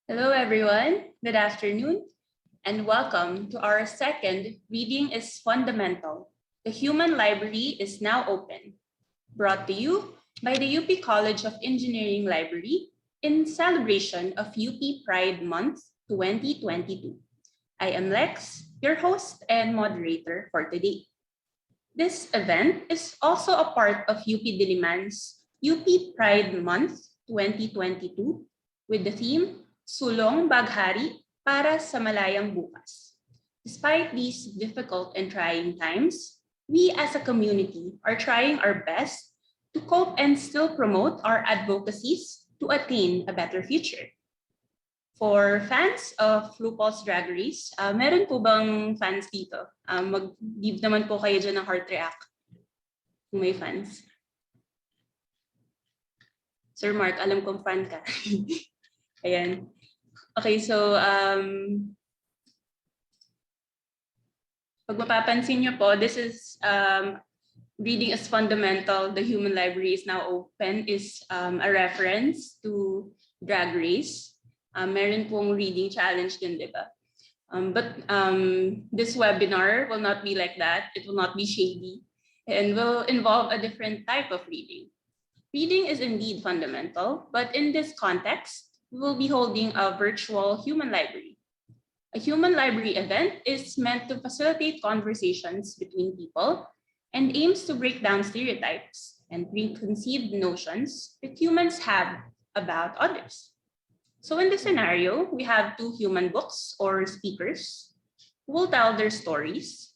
Hello, everyone. Good afternoon, and welcome to our second Reading is Fundamental. The Human Library is now open, brought to you by the UP College of Engineering Library in celebration of UP Pride Month 2022. I am Lex, your host and moderator for today. This event is also a part of UP Diliman's UP Pride Month 2022 with the theme Sulong Baghari para sa Malayang Bukas. Despite these difficult and trying times, we as a community are trying our best to cope and still promote our advocacies to attain a better future. For fans of RuPaul's Drag Race, meron po bang fans dito? Mag-give naman po kayo dyan ng heart react kung may fans. Sir Mark, alam kong fan ka. Ayan. Okay, so pag mapapansin nyo po, this is Reading is Fundamental, the Human Library is now open is a reference to Drag Race. Meron pong reading challenge din, di ba? But this webinar will not be like that. It will not be shady and will involve a different type of reading. Reading is indeed fundamental, but in this context, we will be holding a virtual human library. A human library event is meant to facilitate conversations between people and aims to break down stereotypes and preconceived notions that humans have about others. So in this scenario, we have two human books or speakers who will tell their stories,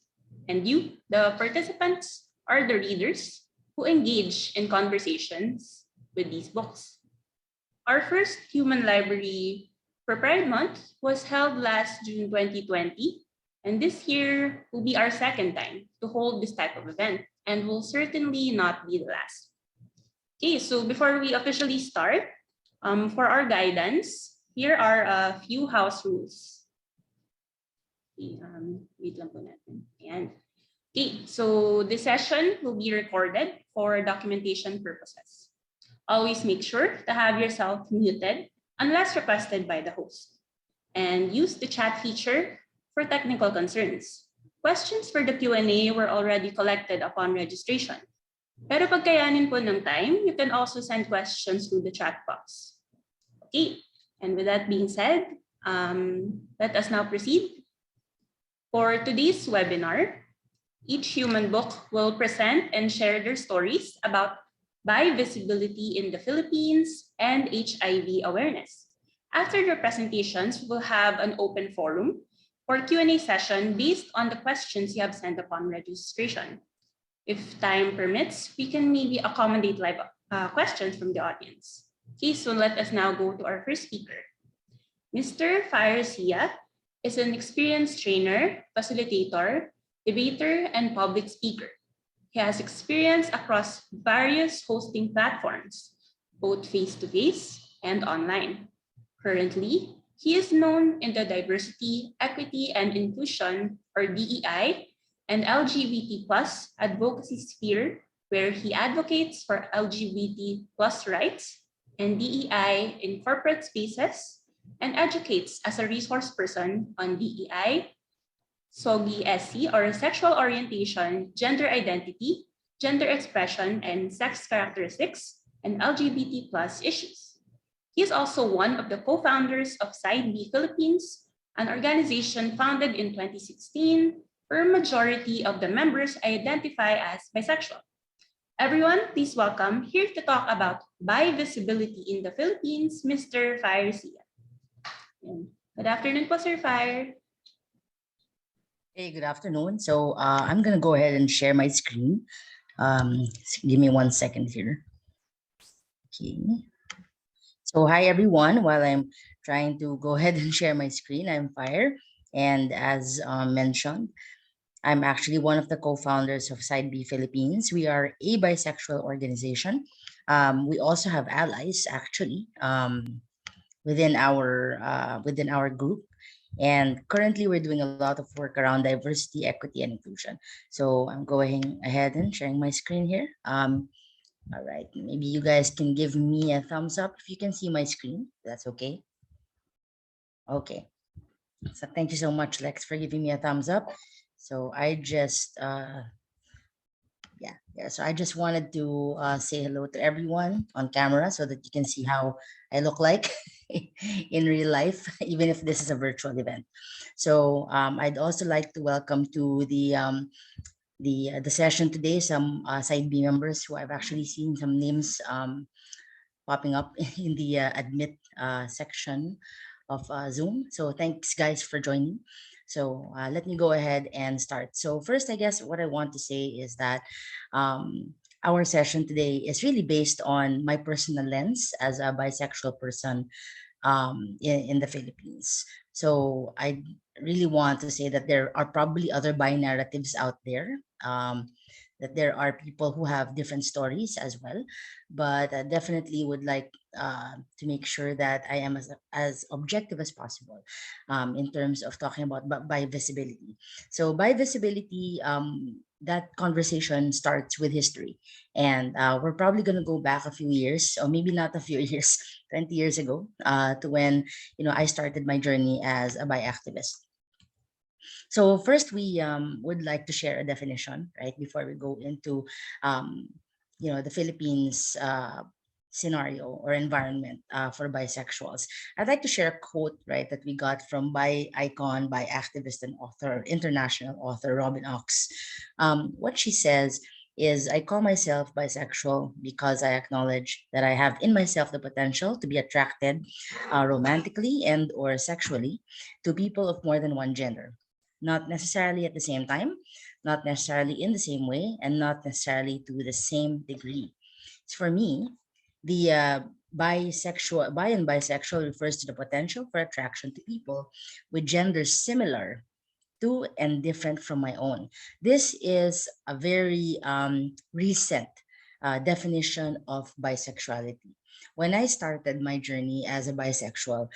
and you, the participants, are the readers who engage in conversations with these books. Our first human library for Pride Month was held last June 2020, and this year will be our second time to hold this type of event and will certainly not be the last. Okay, so before we officially start, for our guidance, here are a few house rules. Okay, wait lang po natin. Ayan. Okay, so this session will be recorded for documentation purposes. Always make sure to have yourself muted unless requested by the host. And use the chat feature for technical concerns. Questions for the Q&A were already collected upon registration. Pero pagkayanin po ng time, you can also send questions through the chat box. Okay, and with that being said, let us now proceed. For today's webinar, each human book will present and share their stories about bi-visibility in the Philippines and HIV awareness. After their presentations, we will have an open forum for Q&A session based on the questions you have sent upon registration. If time permits, we can maybe accommodate live questions from the audience. Okay, so let us now go to our first speaker. Mr. 𝐓𝐴 is an experienced trainer, facilitator, debater, and public speaker. He has experience across various hosting platforms, both face-to-face and online. Currently, he is known in the diversity, equity, and inclusion, or DEI, and LGBT+ advocacy sphere, where he advocates for LGBT+ rights and DEI in corporate spaces and educates as a resource person on DEI, 𝐸𝐴, or sexual orientation, gender identity, gender expression, and sex characteristics, and LGBT+ issues. He is also one of the co-founders of 𝐍𝐨 Philippines, an organization founded in 2016 where a majority of the members identify as bisexual. Everyone, please welcome here to talk about bi-visibility in the Philippines, Mr. 𝐓𝐴. Good afternoon po, Sir 𝐓𝐴. Hey, good afternoon. So I'm going to go ahead and share my screen. Give me 1 second here. Okay. So hi, everyone. While I'm trying to go ahead and share my screen, I'm 𝐓𝐴. And as mentioned, I'm actually one of the co-founders of 𝐍𝐵 Philippines. We are a bisexual organization. We also have allies, actually, within our group. And currently, we're doing a lot of work around diversity, equity, and inclusion. So I'm going ahead and sharing my screen here. All right, maybe you guys can give me a thumbs up if you can see my screen. That's okay. Okay. So thank you so much, Lex, for giving me a thumbs up. So I just, so I just wanted to say hello to everyone on camera so that you can see how I look like in real life, even if this is a virtual event. So I'd also like to welcome to the session today some side B members who I've actually seen some names popping up in the admit section of Zoom. So thanks guys for joining. So let me go ahead and start. So first, I guess what I want to say is that our session today is really based on my personal lens as a bisexual person in the Philippines. So I really want to say that there are probably other bi narratives out there. That there are people who have different stories as well, but definitely would like to make sure that I am as objective as possible in terms of talking about bi visibility. So bi visibility, that conversation starts with history, and we're probably going to go back a few years, or maybe not a few years, 20 years ago, to when I started my journey as a bi activist. So first, we would like to share a definition, right, before we go into, the Philippines scenario or environment for bisexuals. I'd like to share a quote, right, that we got from bi icon, bi activist, and author, international author Robin Ox. What she says is, I call myself bisexual because I acknowledge that I have in myself the potential to be attracted romantically and or sexually to people of more than one gender, not necessarily at the same time, not necessarily in the same way, and not necessarily to the same degree. So for me, the bi and bisexual refers to the potential for attraction to people with genders similar to and different from my own. This is a very recent definition of bisexuality. When I started my journey as a bisexual,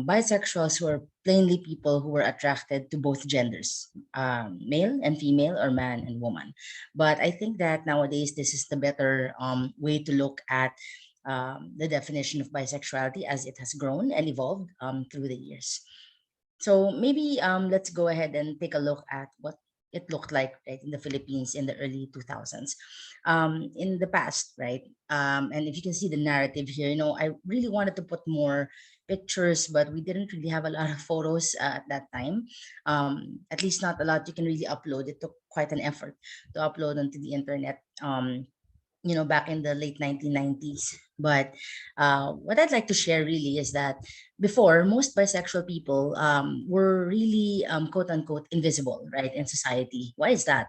bisexuals were plainly people who were attracted to both genders, male and female, or man and woman. But I think that nowadays this is the better way to look at the definition of bisexuality as it has grown and evolved through the years. So maybe let's go ahead and take a look at what it looked like, right, in the Philippines in the early 2000s. In the past, right? And if you can see the narrative here, I really wanted to put more pictures, but we didn't really have a lot of photos at that time. At least not a lot you can really upload. It took quite an effort to upload onto the internet. Back in the late 1990s. But what I'd like to share really is that before, most bisexual people were really quote unquote invisible, right, in society. Why is that?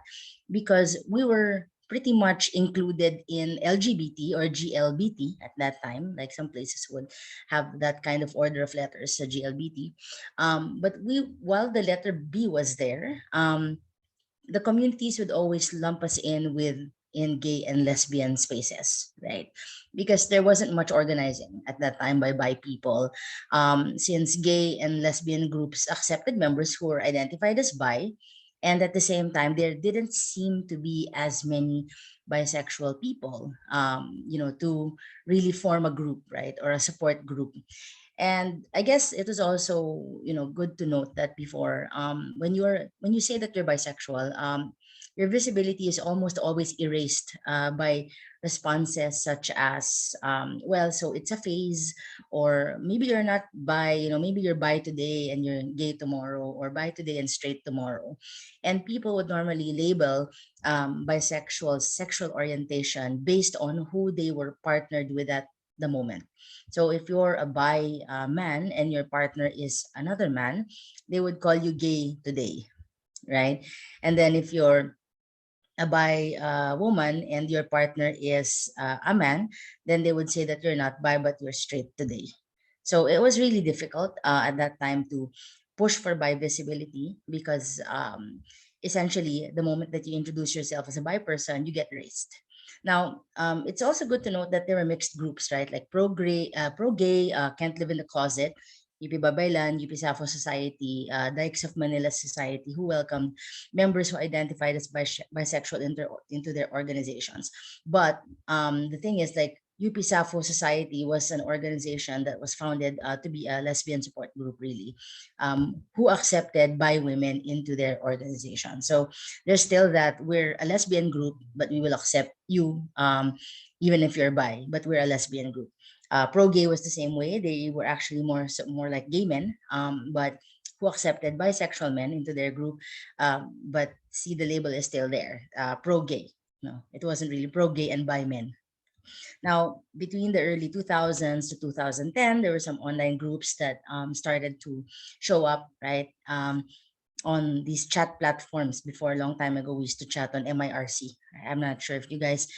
Because we were pretty much included in LGBT or GLBT at that time. Like some places would have that kind of order of letters, GLBT. But while the letter B was there, the communities would always lump us in gay and lesbian spaces, right? Because there wasn't much organizing at that time by bi people. Since gay and lesbian groups accepted members who were identified as bi, and at the same time, there didn't seem to be as many bisexual people, to really form a group, right, or a support group. And I guess it was also good to note that before, when you say that you're bisexual, your visibility is almost always erased by responses such as, well, so it's a phase, or maybe you're not bi, maybe you're bi today and you're gay tomorrow, or bi today and straight tomorrow. And people would normally label bisexual sexual orientation based on who they were partnered with at the moment. So if you're a bi man and your partner is another man, they would call you gay today, right? And then if you're a bi woman and your partner is a man, then they would say that you're not bi but you're straight today. So it was really difficult at that time to push for bi visibility because essentially the moment that you introduce yourself as a bi person, you get raised. Now, it's also good to note that there were mixed groups, right? Like pro-gay, can't live in the closet, UP Babaylan, UP Safo Society, Dikes of Manila Society, who welcomed members who identified as bisexual into their organizations. But the thing is, like, UP Sappho Society was an organization that was founded to be a lesbian support group, really, who accepted bi women into their organization. So there's still that we're a lesbian group, but we will accept you even if you're bi, but we're a lesbian group. Pro gay was the same way. They were actually more like gay men, but who accepted bisexual men into their group. But see, the label is still there, pro gay. No, it wasn't really pro gay and bi men. Now, between the early 2000s to 2010, there were some online groups that started to show up, right? On these chat platforms. Before, a long time ago, we used to chat on MIRC. I'm not sure if you guys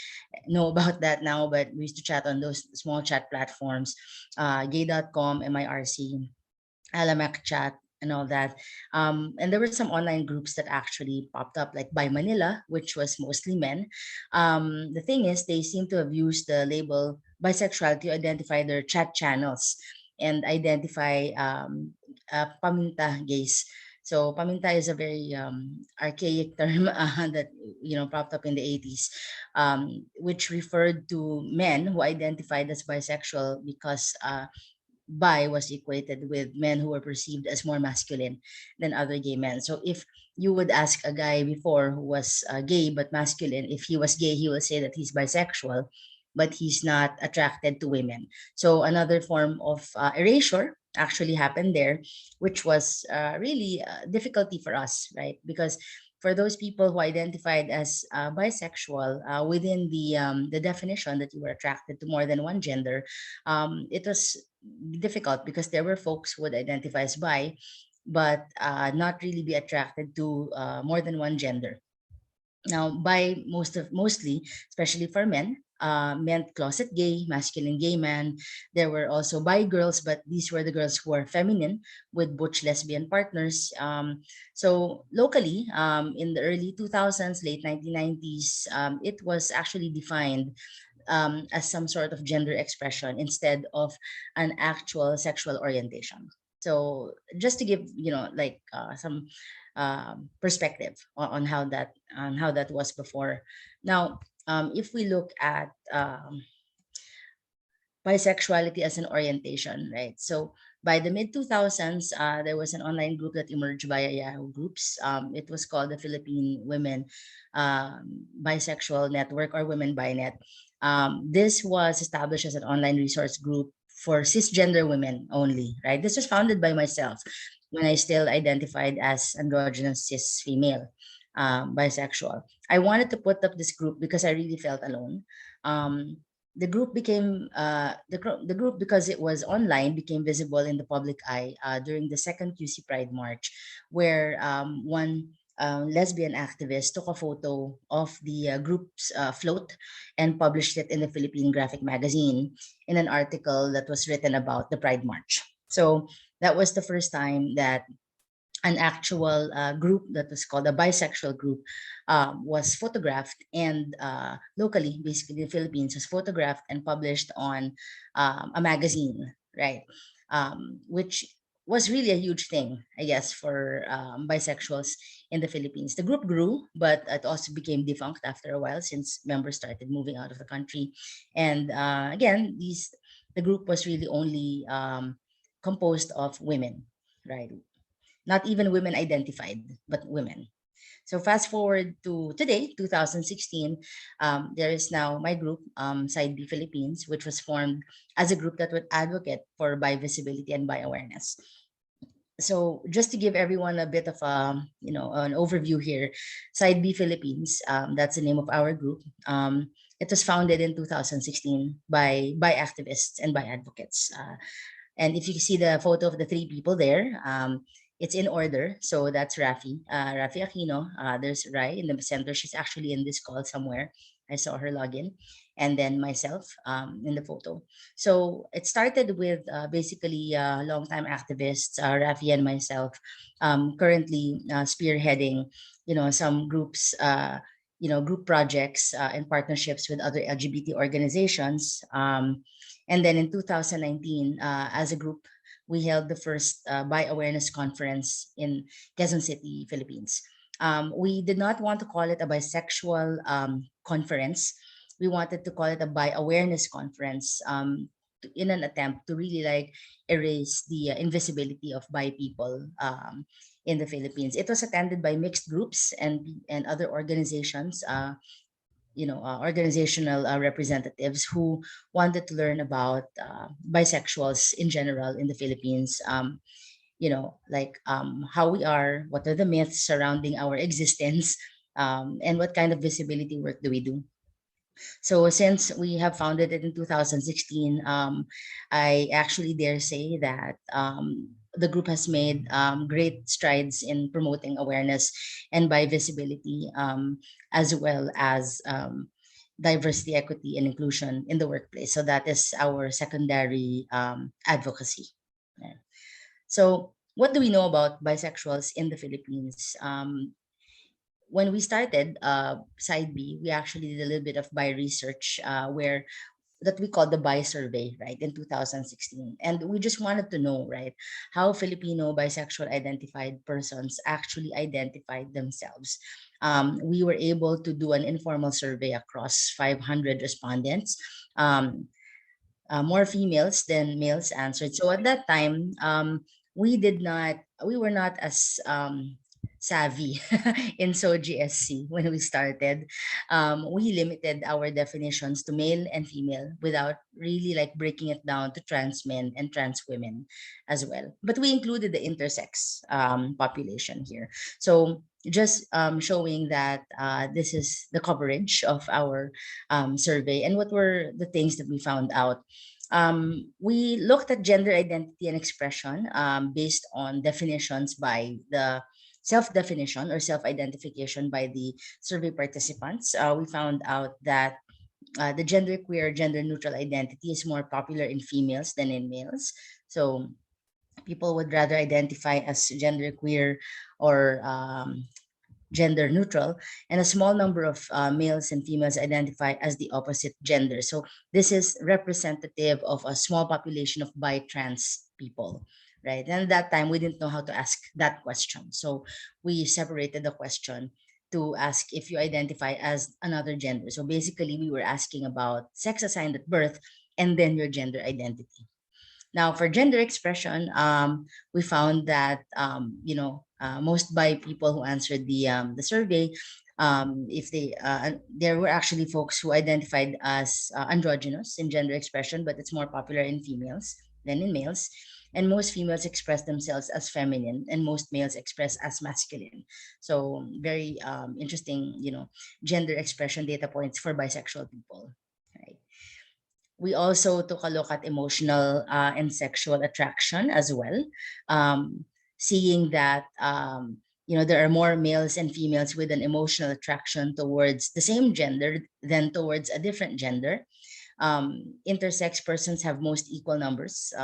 know about that now, but we used to chat on those small chat platforms, gay.com, MIRC, Alamak chat, and all that. And there were some online groups that actually popped up, like by Manila, which was mostly men. The thing is, they seem to have used the label bisexuality to identify their chat channels and identify paminta gays. So paminta is a very archaic term that popped up in the 80s, which referred to men who identified as bisexual because bi was equated with men who were perceived as more masculine than other gay men. So if you would ask a guy before who was gay but masculine, if he was gay, he will say that he's bisexual, but he's not attracted to women. So another form of erasure actually happened there, which was really difficulty for us, right? Because for those people who identified as bisexual within the definition that you were attracted to more than one gender, it was difficult because there were folks who would identify as bi, but not really be attracted to more than one gender. Now, bi mostly, especially for men, meant closet gay, masculine gay man. There were also bi girls, but these were the girls who are feminine with butch lesbian partners. So locally, in the early 2000s, late 1990s, it was actually defined as some sort of gender expression instead of an actual sexual orientation. So just to give some perspective on how that was before. Now, if we look at bisexuality as an orientation, right? So by the mid 2000s, there was an online group that emerged via Yahoo Groups. It was called the Philippine Women Bisexual Network, or Women BiNet. This was established as an online resource group for cisgender women only, right? This was founded by myself when I still identified as androgynous cis female, bisexual. I wanted to put up this group because I really felt alone. The group became the group, because it was online, became visible in the public eye during the second QC Pride March, where one lesbian activist took a photo of the group's float and published it in the Philippine Graphic Magazine in an article that was written about the Pride March. So that was the first time that an actual group that was called a bisexual group was photographed, and locally, basically the Philippines, was photographed and published on a magazine, right? Which was really a huge thing, I guess, for bisexuals in the Philippines. The group grew, but it also became defunct after a while since members started moving out of the country. And again, the group was really only composed of women, right? Not even women identified, but women. So fast forward to today, 2016, there is now my group, Side B Philippines, which was formed as a group that would advocate for bi visibility and bi awareness. So just to give everyone a bit of an overview here, Side B Philippines, that's the name of our group. It was founded in 2016 by activists and by advocates. And if you see the photo of the three people there, it's in order. So that's Rafi Aquino. There's Rai in the center. She's actually in this call somewhere. I saw her login. And then myself in the photo. So it started with basically longtime activists, Rafi and myself, currently spearheading, some groups, group projects and partnerships with other LGBT organizations. And then in 2019, as a group, we held the first Bi Awareness Conference in Quezon City, Philippines. We did not want to call it a bisexual conference we wanted to call it a bi awareness conference, in an attempt to really like erase the invisibility of bi people in the Philippines. It was attended by mixed groups and other organizations, organizational representatives who wanted to learn about bisexuals in general in the Philippines. How we are, what are the myths surrounding our existence, and what kind of visibility work do we do. So since we have founded it in 2016, I actually dare say that the group has made great strides in promoting awareness and by visibility, as well as diversity, equity, and inclusion in the workplace. So that is our secondary advocacy. Yeah. So what do we know about bisexuals in the Philippines? When we started side B, we actually did a little bit of bi research, where that we called the bi survey, right, in 2016. And we just wanted to know, right, how Filipino bisexual identified persons actually identified themselves. We were able to do an informal survey across 500 respondents. More females than males answered. So at that time, we were not as savvy in 𝐍𝐨𝐰 when we started. We limited our definitions to male and female without really like breaking it down to trans men and trans women as well. But we included the intersex population here. So just showing that this is the coverage of our survey and what were the things that we found out. We looked at gender identity and expression based on definitions by the self-definition or self-identification by the survey participants. We found out that the genderqueer, gender-neutral identity is more popular in females than in males. So people would rather identify as genderqueer or gender neutral, and a small number of males and females identify as the opposite gender. So this is representative of a small population of bi trans people, right? And at that time, we didn't know how to ask that question. So we separated the question to ask if you identify as another gender. So basically, we were asking about sex assigned at birth and then your gender identity. Now, for gender expression, we found that most bi people who answered the survey, if they there were actually folks who identified as androgynous in gender expression, but it's more popular in females than in males. And most females express themselves as feminine, and most males express as masculine. So very interesting, gender expression data points for bisexual people. Right. We also took a look at emotional and sexual attraction as well, seeing that there are more males and females with an emotional attraction towards the same gender than towards a different gender. Intersex persons have most equal numbers.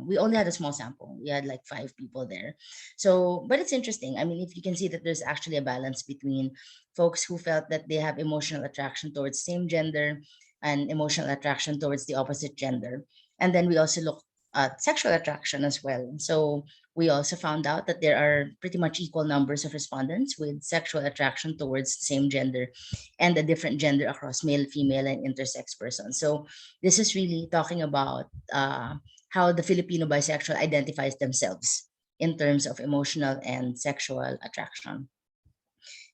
We only had a small sample. We had like 5 people there. So, but it's interesting. I mean, if you can see that there's actually a balance between folks who felt that they have emotional attraction towards same gender and emotional attraction towards the opposite gender. And then we also look at sexual attraction as well. So we also found out that there are pretty much equal numbers of respondents with sexual attraction towards the same gender and a different gender across male, female, and intersex persons. So this is really talking about how the Filipino bisexual identifies themselves in terms of emotional and sexual attraction.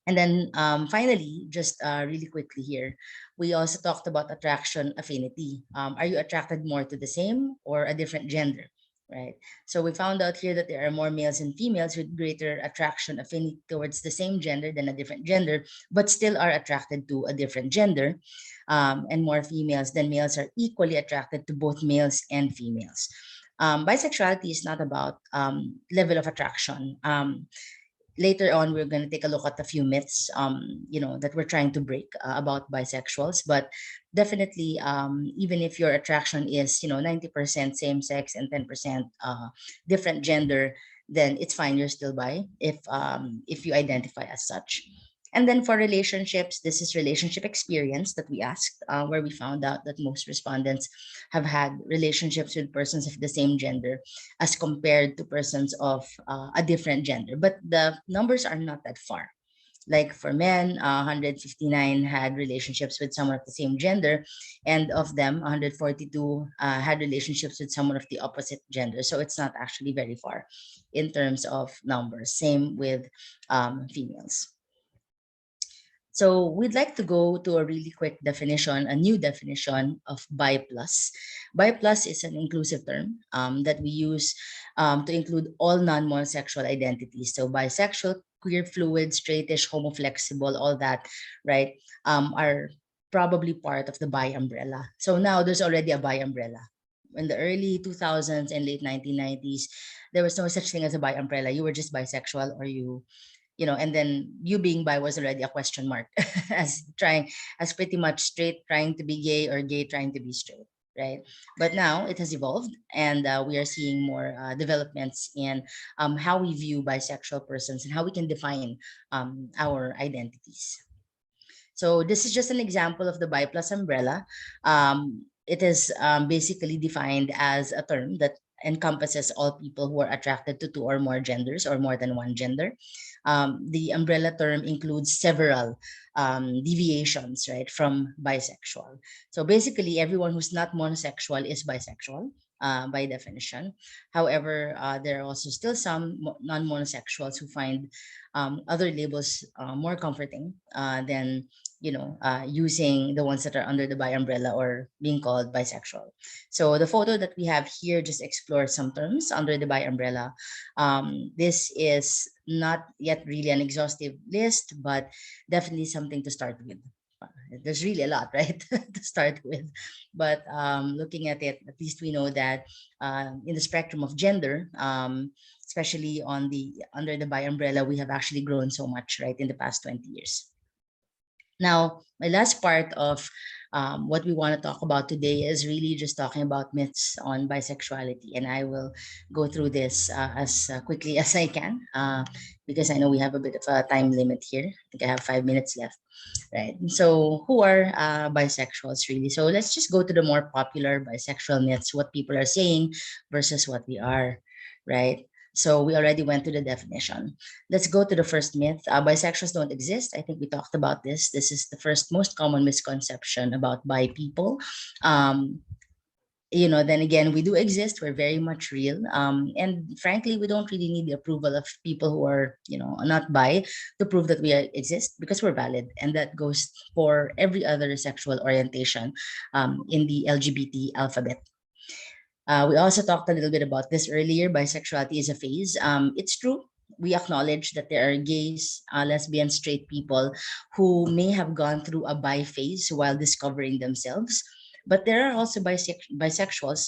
And then finally, just really quickly here, we also talked about attraction affinity. Are you attracted more to the same or a different gender? Right. So we found out here that there are more males and females with greater attraction affinity towards the same gender than a different gender, but still are attracted to a different gender. And more females than males are equally attracted to both males and females. Bisexuality is not about level of attraction. Later on, we're going to take a look at a few myths, that we're trying to break about bisexuals. But definitely, even if your attraction is, 90% same sex and 10% different gender, then it's fine. You're still bi if you identify as such. And then for relationships, this is relationship experience that we asked, where we found out that most respondents have had relationships with persons of the same gender as compared to persons of a different gender. But the numbers are not that far. Like for men, 159 had relationships with someone of the same gender, and of them, 142 had relationships with someone of the opposite gender. So it's not actually very far in terms of numbers. Same with females. So we'd like to go to a really quick definition, a new definition of bi plus. Bi plus is an inclusive term that we use to include all non-monosexual identities. So bisexual, queer, fluid, straightish, homoflexible, all that, right, are probably part of the bi umbrella. So now there's already a bi umbrella. In the early 2000s and late 1990s, there was no such thing as a bi umbrella. You were just bisexual, or and then you being bi was already a question mark as pretty much straight trying to be gay, or gay trying to be straight, right? But now it has evolved, and we are seeing more developments in how we view bisexual persons and how we can define our identities. So this is just an example of the bi plus umbrella. It is basically defined as a term that encompasses all people who are attracted to two or more genders, or more than one gender. The umbrella term includes several deviations, right, from bisexual. So basically, everyone who's not monosexual is bisexual by definition. However, there are also still some non-monosexuals who find other labels more comforting than using the ones that are under the bi umbrella or being called bisexual. So the photo that we have here just explores some terms under the bi umbrella. This is not yet really an exhaustive list, but definitely something to start with. There's really a lot, right, to start with. But looking at it, at least we know that in the spectrum of gender, especially under the bi umbrella, we have actually grown so much, right, in the past 20 years. Now, my last part of what we want to talk about today is really just talking about myths on bisexuality. And I will go through this as quickly as I can because I know we have a bit of a time limit here. I think I have 5 minutes left, right? So who are bisexuals really? So let's just go to the more popular bisexual myths, what people are saying versus what we are, right? So we already went to the definition. Let's go to the first myth. Bisexuals don't exist. I think we talked about this. This is the first most common misconception about bi people. Then again, we do exist. We're very much real. And frankly, we don't really need the approval of people who are, not bi to prove that we exist, because we're valid. And that goes for every other sexual orientation in the LGBT alphabet. We also talked a little bit about this earlier. Bisexuality is a phase. It's true. We acknowledge that there are gays, lesbians, straight people who may have gone through a bi phase while discovering themselves. But there are also bisexuals,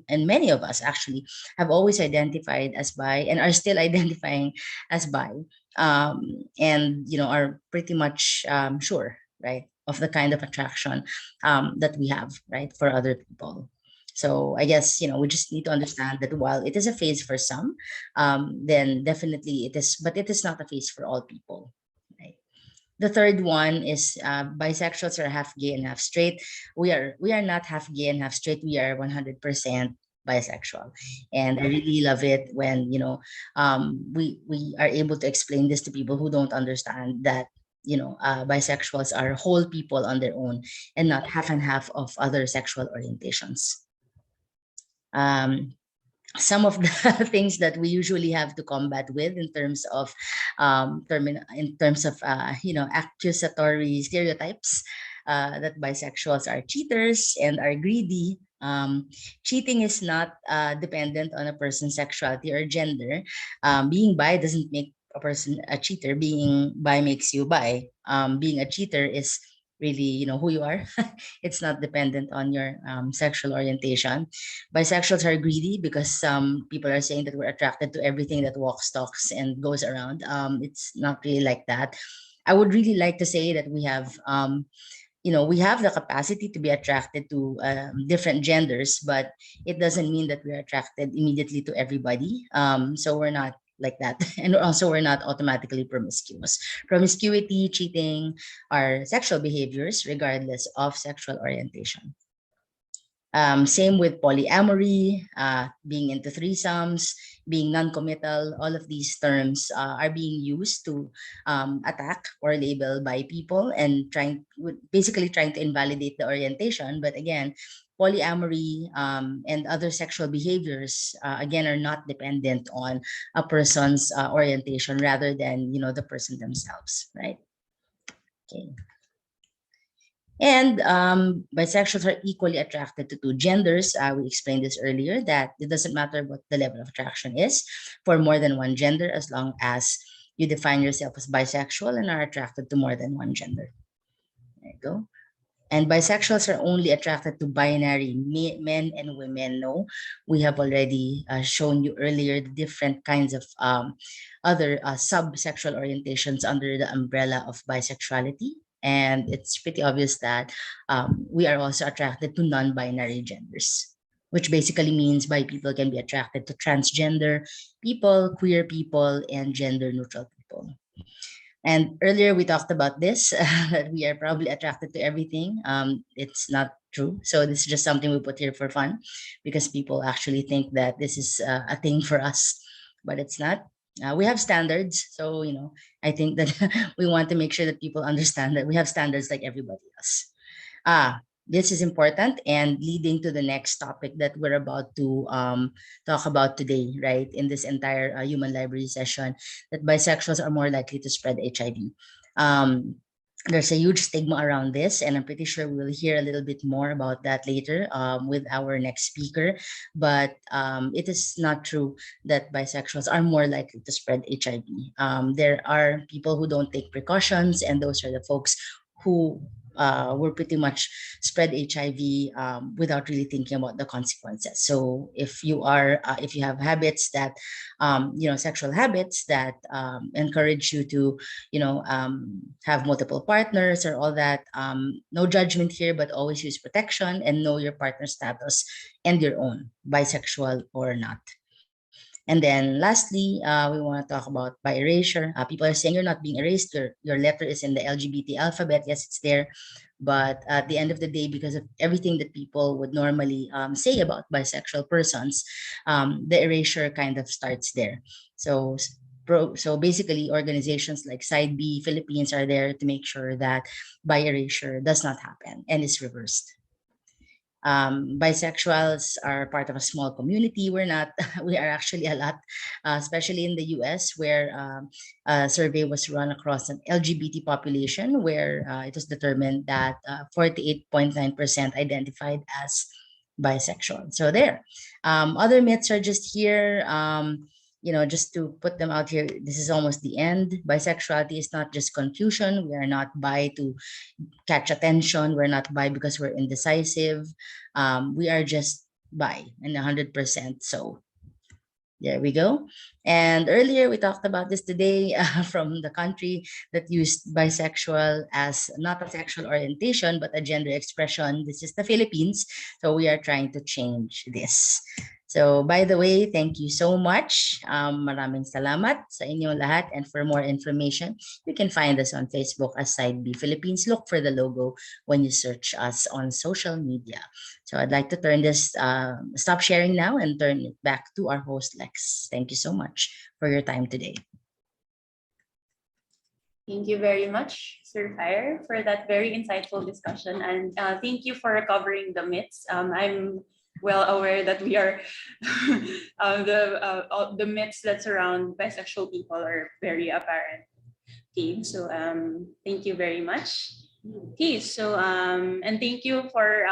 and many of us actually have always identified as bi and are still identifying as bi, and are pretty much sure, right, of the kind of attraction that we have, right, for other people. So I guess, we just need to understand that while it is a phase for some, then definitely it is, but it is not a phase for all people, right? The third one is bisexuals are half gay and half straight. We are not half gay and half straight. We are 100% bisexual. And I really love it when, we are able to explain this to people who don't understand that, bisexuals are whole people on their own and not half and half of other sexual orientations. Some of the things that we usually have to combat with in terms of accusatory stereotypes, that bisexuals are cheaters and are greedy. Cheating is not dependent on a person's sexuality or gender. Being bi doesn't make a person a cheater. Being bi makes you bi. Being a cheater is really, who you are. It's not dependent on your sexual orientation. Bisexuals are greedy because some people are saying that we're attracted to everything that walks, talks, and goes around. It's not really like that. I would really like to say that we have we have the capacity to be attracted to different genders, but it doesn't mean that we're attracted immediately to everybody. So we're not like that. And also, we're not automatically promiscuous. Promiscuity, cheating are sexual behaviors regardless of sexual orientation. Same with polyamory, being into threesomes, being non-committal. All of these terms are being used to attack or label by people and basically trying to invalidate the orientation. But again, polyamory and other sexual behaviors again are not dependent on a person's orientation rather than the person themselves, right? Okay. And bisexuals are equally attracted to two genders. We explained this earlier, that it doesn't matter what the level of attraction is for more than one gender, as long as you define yourself as bisexual and are attracted to more than one gender. There you go. And bisexuals are only attracted to binary men and women. No, we have already shown you earlier the different kinds of other subsexual orientations under the umbrella of bisexuality. And it's pretty obvious that we are also attracted to non-binary genders, which basically means bi people can be attracted to transgender people, queer people, and gender-neutral people. And earlier we talked about this, that we are probably attracted to everything. It's not true. So this is just something we put here for fun, because people actually think that this is a thing for us, but it's not. We have standards. So, I think that we want to make sure that people understand that we have standards like everybody else. This is important and leading to the next topic that we're about to talk about today, right? In this entire human library session, that bisexuals are more likely to spread HIV. There's a huge stigma around this, and I'm pretty sure we'll hear a little bit more about that later with our next speaker. But it is not true that bisexuals are more likely to spread HIV. There are people who don't take precautions, and those are the folks who will pretty much spread HIV without really thinking about the consequences. So if you have habits that, sexual habits that encourage you to, have multiple partners or all that, no judgment here, but always use protection and know your partner status and your own, bisexual or not. And then lastly, we want to talk about by erasure. People are saying you're not being erased. Your letter is in the LGBT alphabet. Yes, it's there. But at the end of the day, because of everything that people would normally say about bisexual persons, the erasure kind of starts there. So basically, organizations like Side B Philippines are there to make sure that by erasure does not happen and is reversed. Bisexuals are part of a small community. We're not, we are actually a lot, especially in the US, where a survey was run across an LGBT population, where it was determined that 48.9% identified as bisexual. So there. Other myths are just here. Just to put them out here, this is almost the end. Bisexuality is not just confusion. We are not bi to catch attention. We're not bi because we're indecisive. We are just bi and 100% so. There we go. And earlier we talked about this today from the country that used bisexual as not a sexual orientation, but a gender expression. This is the Philippines. So we are trying to change this. So by the way, thank you so much. Maraming salamat sa inyong lahat. And for more information, you can find us on Facebook as Side B Philippines. Look for the logo when you search us on social media. So I'd like to turn this, stop sharing now and turn it back to our host, Lex. Thank you so much for your time today. Thank you very much, Sir Fire, for that very insightful discussion. And thank you for covering the myths. I'm well aware that we are the myths that surround bisexual people are very apparent. Okay, so thank you very much. Okay, so and thank you for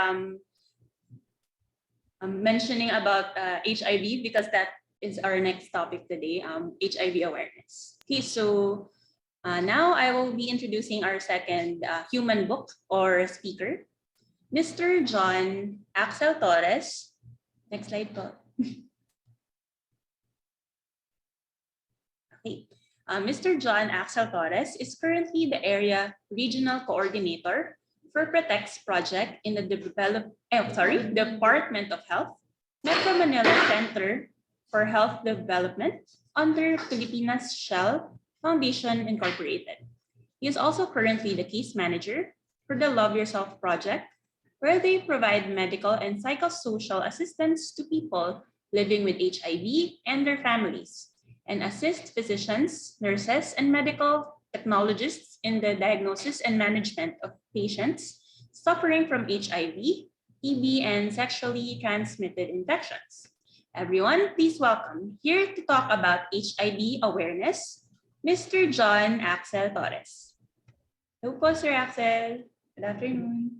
mentioning about HIV, because that is our next topic today, HIV awareness. Okay, so now I will be introducing our second human book or speaker, Mr. John Axl Torres. Next slide po. Okay. Mr. John Axl Torres is currently the area regional coordinator for Protect's project in the Department of Health, Metro Manila Center for Health Development under Filipinas Shell Foundation Incorporated. He is also currently the case manager for the Love Yourself project where they provide medical and psychosocial assistance to people living with HIV and their families, and assist physicians, nurses, and medical technologists in the diagnosis and management of patients suffering from HIV, TB, and sexually transmitted infections. Everyone, please welcome here to talk about HIV awareness, Mr. John Axl Torres. Hello po, Sir Axel. Good afternoon.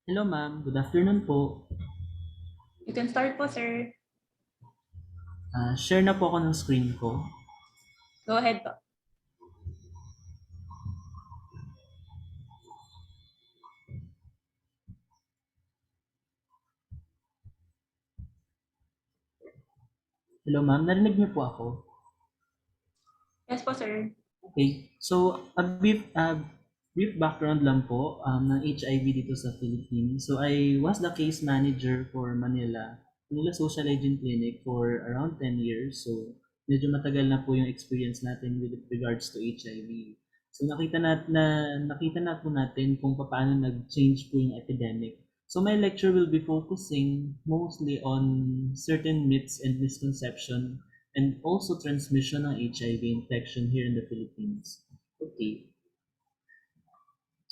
Hello ma'am, good afternoon po. You can start po, sir. Share na po ako ng screen ko. Go ahead po. Hello ma'am, narinig niyo po ako? Yes po, sir. Okay, so brief background lang po ng HIV dito sa Philippines. So I was the case manager for Manila Social Agent Clinic for around 10 years. So medyo matagal na po yung experience natin with regards to HIV. So nakita na po natin kung paano nag-change po yung epidemic. So my lecture will be focusing mostly on certain myths and misconceptions and also transmission ng HIV infection here in the Philippines. Okay.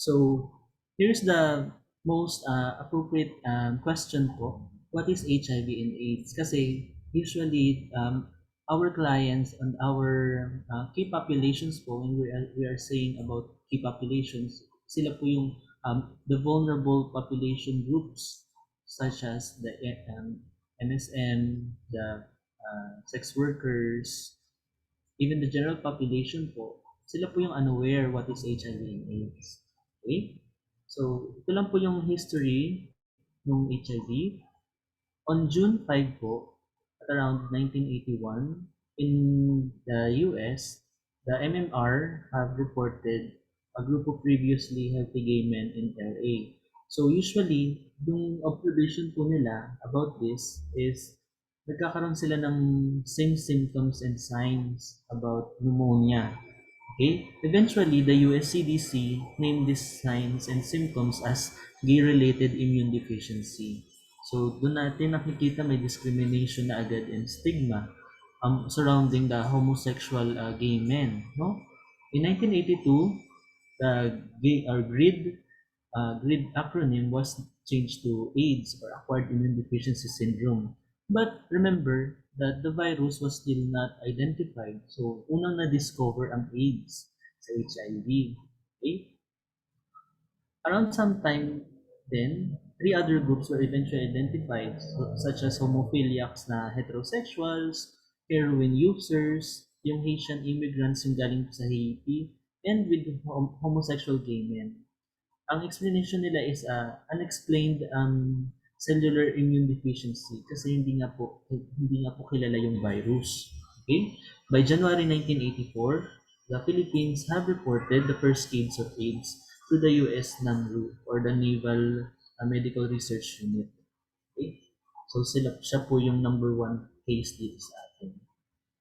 So here's the most appropriate question po. What is HIV and AIDS? Kasi usually our clients and our key populations po, when we are saying about key populations, sila po yung the vulnerable population groups such as the MSM, the sex workers, even the general population po, sila po yung unaware what is HIV and AIDS. Okay? So, ito lang po yung history ng HIV. On June 5 po, at around 1981, in the US, the MMR have reported a group of previously healthy gay men in LA. So usually, yung observation po nila about this is nagkakaroon sila ng same symptoms and signs about pneumonia. Okay? Eventually, the US CDC named these signs and symptoms as gay-related immune deficiency. So, doon natin nakikita may discrimination na agad and stigma surrounding the homosexual gay men. No? In 1982, the GRID acronym was changed to AIDS, or Acquired Immune Deficiency Syndrome. But remember that the virus was still not identified. So, unang na-discover ang AIDS sa HIV. Okay? Around some time then, 3 other groups were eventually identified, such as homophiliacs na heterosexuals, heroin users, yung Haitian immigrants yung galing sa Haiti, and with homosexual gay men. Ang explanation nila is unexplained cellular immune deficiency kasi hindi nga po kilala yung virus. Okay? By January 1984, the Philippines have reported the first case of AIDS to the US NAMRU, or the Naval Medical Research Unit. Okay? So siya po yung number 1 case dito sa atin.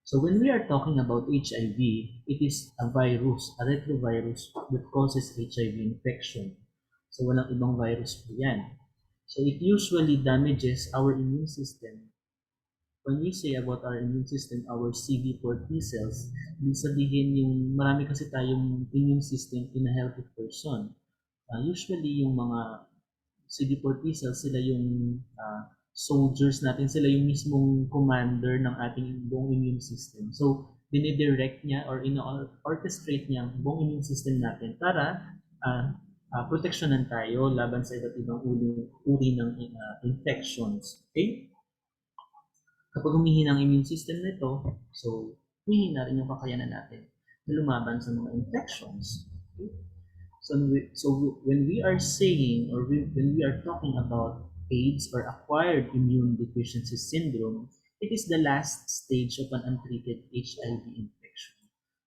So when we are talking about HIV, it is a virus, a retrovirus that causes HIV infection. So walang ibang virus po yan. So it usually damages our immune system. When we say about our immune system, our CD4 T cells, ibig sabihin yung marami kasi tayong immune system in a healthy person. Usually yung mga CD4 T cells, sila yung soldiers natin, sila yung mismong commander ng ating buong immune system. So, dinidirect niya or orchestrate niya ang buong immune system natin para proteksyonan tayo laban sa iba't ibang uri ng infections. Okay? Kapag humihina ang immune system nito, so humihina rin yung kakayanan natin na lumaban sa mga infections. Okay? So when we are saying, or when we are talking about AIDS, or acquired immune deficiency syndrome, it is the last stage of an untreated HIV infection.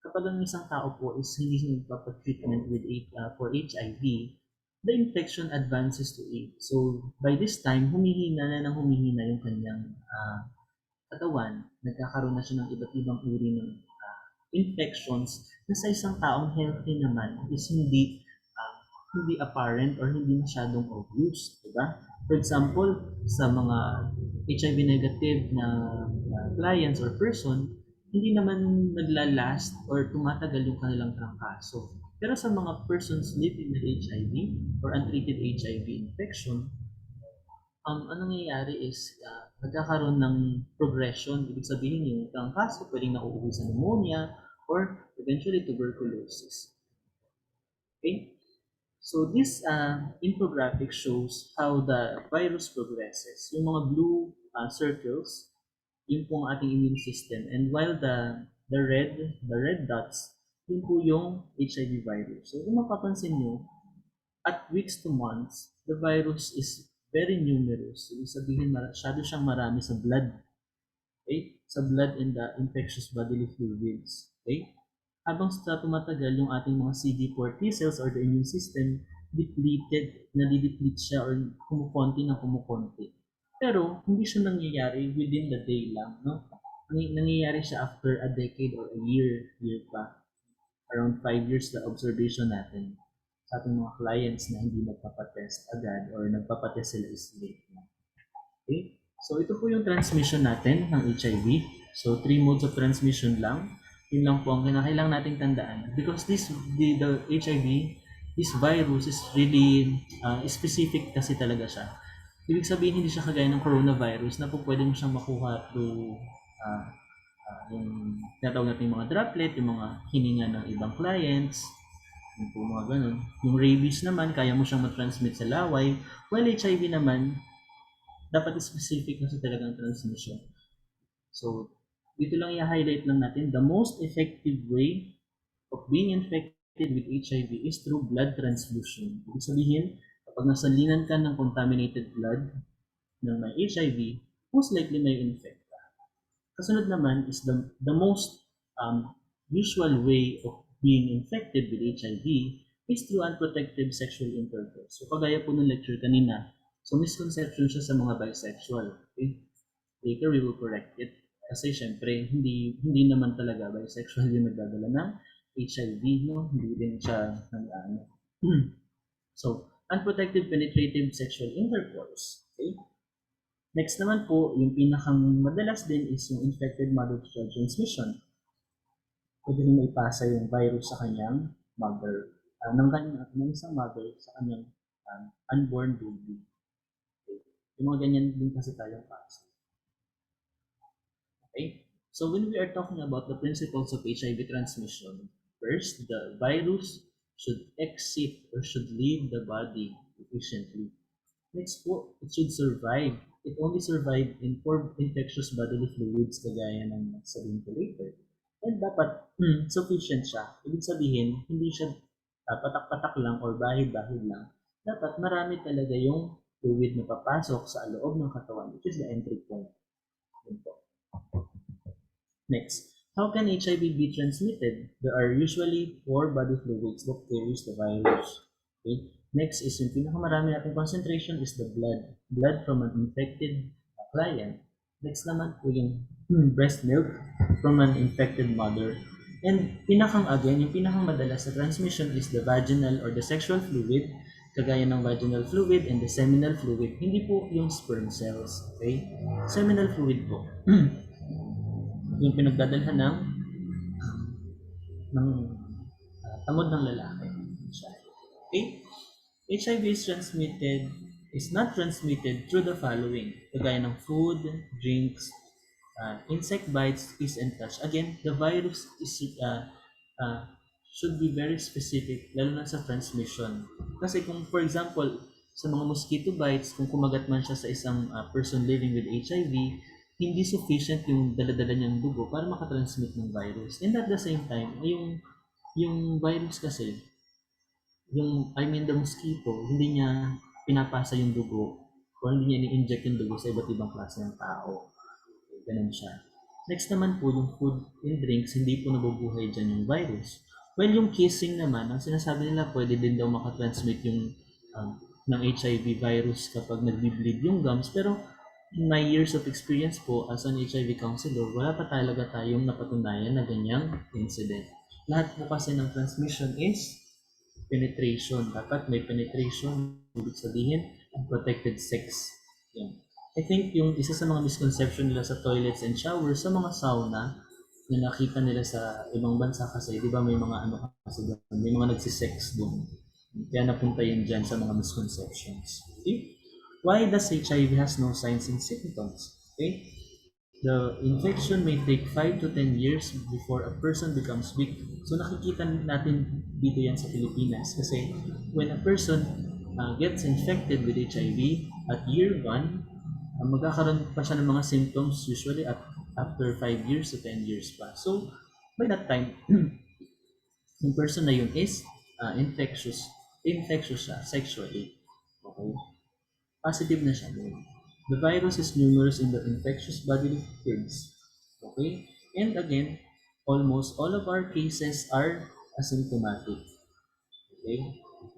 Kapag ang isang tao po is hindi nagpapatreatment for HIV, the infection advances to AIDS. So by this time, humihina yung kanyang katawan, nagkakaroon na siya ng iba't ibang uri ng infections na sa isang taong healthy naman is hindi apparent or hindi masyadong obvious, diba? For example, sa mga HIV negative na clients or person, hindi naman naglalast or tumatagal yung kanilang trangkaso. Pero sa mga persons living with HIV or untreated HIV infection, anong nangyayari is nagkakaroon ng progression. Ibig sabihin yung trangkaso pwedeng nauuwi sa pneumonia or eventually tuberculosis. Okay? So this infographic shows how the virus progresses. Yung mga blue circles, yun po ang ating immune system. And while the red dots, yun po yung HIV virus. So kung mapapansin nyo, at weeks to months, the virus is very numerous. Ibig sabihin, masyado siyang marami sa blood. Okay? Sa blood and the infectious bodily fluids. Okay? Habang sa tumatagal yung ating mga CD4 T cells or the immune system, nadideplete siya or kumukonti ng kumukonti. Pero, hindi siya nangyayari within the day lang, no? Nangyayari siya after a decade or a year pa. Around 5 years na observation natin sa ating mga clients na hindi nagpapatest agad or nagpapatest sila is late. Okay? So, ito po yung transmission natin ng HIV. So, 3 modes of transmission lang. Yun lang po ang kailangan nating tandaan. Because the HIV, this virus is really specific kasi talaga siya. Ibig sabihin, hindi siya kagaya ng coronavirus na po pwede mo siyang makuha through yung tinatawag natin mga droplet, yung mga hininga ng ibang clients, yung po mga ganun. Yung rabies naman, kaya mo siyang matransmit sa laway. While HIV naman, dapat specific kasi talagang transmission. So, dito lang i-highlight lang natin, the most effective way of being infected with HIV is through blood transfusion. Ibig sabihin, kapag nasalinan ka ng contaminated blood ng may HIV, most likely may infect ka. Kasunod naman is the most usual way of being infected with HIV is through unprotected sexual intercourse. So, kagaya po ng lecture kanina, so misconception siya sa mga bisexual. Okay? Later, we will correct it. Kasi syempre, hindi naman talaga bisexual yung nagdadala ng HIV, no? Hindi din siya So, unprotected penetrative sexual intercourse. Okay? Next naman po, yung pinakang madalas din is yung infected mother-to-child transmission. Pwede rin maipasa yung virus sa kanyang mother, ng isang mother sa kanyang unborn baby. Okay? Yung mga ganyan din kasi tayong kaso. Okay? So when we are talking about the principles of HIV transmission, first, the virus should exit or should leave the body efficiently. Next po, it should survive. It only survived in 4 infectious bodily fluids kagaya ng sabihin ko later. And dapat sufficient siya. Ibig sabihin, hindi siya patak-patak lang or bahid-bahid lang. Dapat marami talaga yung fluid na papasok sa loob ng katawan, which is the entry point. Next, how can HIV be transmitted? There are usually 4 body fluids that carries the virus. Okay? Next is yung pinakamarami nating concentration is the blood. Blood from an infected client. Next naman po yung breast milk from an infected mother. And yung pinakang madalas sa transmission is the vaginal or the sexual fluid, kagaya ng vaginal fluid and the seminal fluid. Hindi po yung sperm cells. Okay? Seminal fluid po. Yung pinagdadalhan ng tamod ng lalaki. Okay? HIV is not transmitted through the following, kagaya ng food, drinks, insect bites, kiss and touch. Again, the virus should be very specific, lalo na sa transmission. Kasi kung, for example, sa mga mosquito bites, kung kumagat man siya sa isang person living with HIV, hindi sufficient yung dala-dala niyang dugo para makatransmit ng virus. And at the same time, yung virus kasi, the mosquito, hindi niya pinapasa yung dugo o hindi niya ni-inject yung dugo sa iba't ibang klase ng tao. Okay, ganun siya. Next naman po, yung food and drinks, hindi po nabubuhay dyan yung virus. Well, yung kissing naman, ang sinasabi nila, pwede din daw makatransmit yung ng HIV virus kapag nagbi-bleed yung gums, pero in my years of experience po as an HIV counselor, wala pa talaga tayong napatunayan na ganyang incident. Lahat po kasi ng transmission is penetration. Dapat may penetration, ibig sabihin, unprotected sex. Yan. I think yung isa sa mga misconception nila sa toilets and showers, sa mga sauna, na nakita nila sa ibang bansa kasi, di ba may mga ano kasi doon, may mga nagsisex doon. Kaya napunta yun dyan sa mga misconceptions. Okay? Why does HIV has no signs and symptoms? Okay? The infection may take 5 to 10 years before a person becomes weak. So nakikita natin dito yan sa Pilipinas kasi when a person gets infected with HIV at year 1, magkakaroon pa siya ng mga symptoms usually after 5 years to 10 years pa. So by that time, yung person na yun is infectious siya sexually. Okay? Positive na siya nun. The virus is numerous in the infectious bodily fluids. Okay? And again, almost all of our cases are asymptomatic. Okay?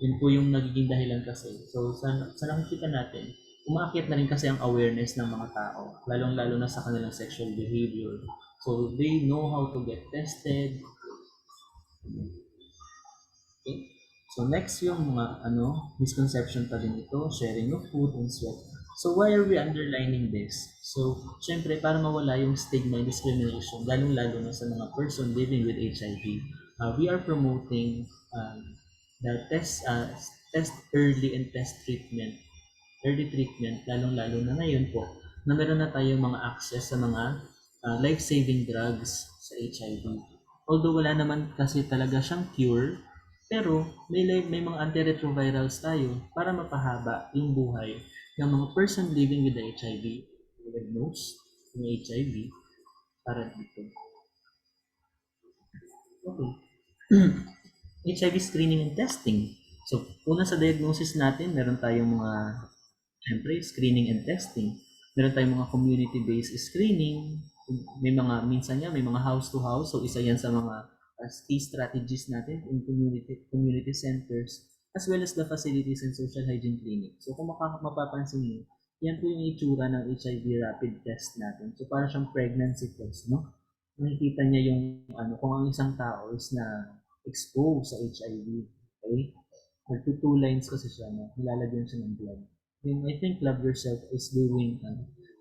Yun po yung nagiging dahilan kasi. So, sa nakikita natin, umaakyat na rin kasi ang awareness ng mga tao, lalong-lalo na sa kanilang sexual behavior. So, they know how to get tested. Okay? So, next yung mga misconception pa din ito, sharing of food and sweat. So, why are we underlining this? So, syempre, para mawala yung stigma and discrimination, lalong-lalo na sa mga person living with HIV, we are promoting the test early and test treatment. Early treatment, lalong-lalo na ngayon po, na meron na tayong mga access sa mga life-saving drugs sa HIV. Although wala naman kasi talaga siyang cure, pero may mga antiretrovirals tayo para mapahaba yung buhay ng mga person living with the HIV, diagnosed ng HIV, para dito. Okay. HIV screening and testing. So, una sa diagnosis natin, meron tayong mga, syempre, screening and testing. Meron tayong mga community-based screening. Minsan nga, may mga house-to-house. So, isa yan sa mga key strategies natin in community centers, as well as the facilities and social hygiene clinic. So, kung mapapansin niyo, yan po yung itsura ng HIV rapid test natin. So, para siyang pregnancy test, no? Nakikita niya yung kung ang isang tao is na exposed sa HIV. Okay? Nagto-2 lines kasi siya, no? Nilalagyan siya ng blood. Yung I think Love Yourself is doing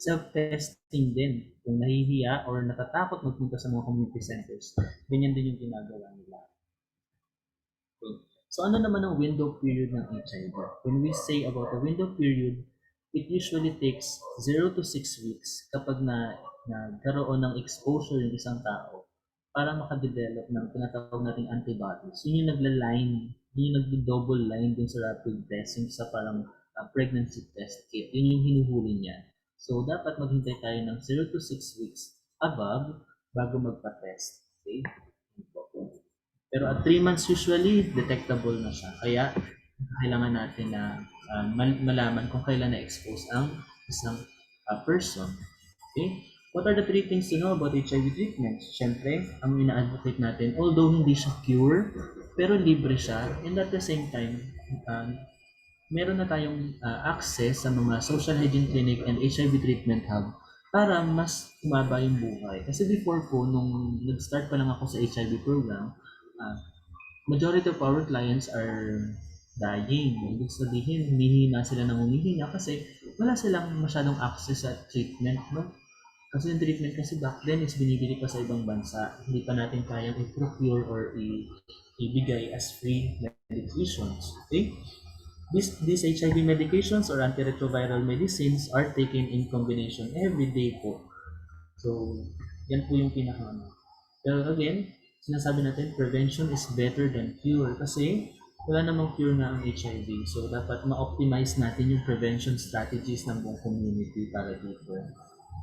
self-testing din. Kung nahihiya or natatakot magpunta sa mga community centers, ganyan din yung ginagawa nila. Okay. So ano naman ang window period ng HIV? When we say about the window period, it usually takes 0 to 6 weeks kapag nagkaroon ng exposure yung isang tao para makadevelop ng tinatawag nating antibodies. Yun yung nagla-line, yun yung nagdo-double line dun sa rapid test, yung sa parang pregnancy test kit. Yun yung hinuhuli niya. So, dapat maghintay tayo ng 0 to 6 weeks above bago magpa-test. Okay? Pero at 3 months usually, detectable na siya. Kaya, kailangan natin na malaman kung kailan na-expose ang isang person. Okay? What are the 3 things to know about HIV treatment? Siyempre, ang ina-advocate natin, although hindi siya cure, pero libre siya, and at the same time, meron na tayong access sa mga social hygiene clinic and HIV treatment hub para mas umaba yung buhay. Kasi before po, nung nag-start pa lang ako sa HIV program, majority of our clients are dying. Ibig sabihin, humihina sila ng humihina kasi wala silang masyadong access sa treatment, no? Kasi yung treatment kasi back then is binibili pa sa ibang bansa. Hindi pa natin kayang i-procure or ibigay as free medications. Okay? These HIV medications or antiretroviral medicines are taken in combination every day po. So, yan po yung pinaka-ano. Pero again, sinasabi natin, prevention is better than cure kasi wala namang cure na ang HIV. So, dapat ma-optimize natin yung prevention strategies ng buong community para dito.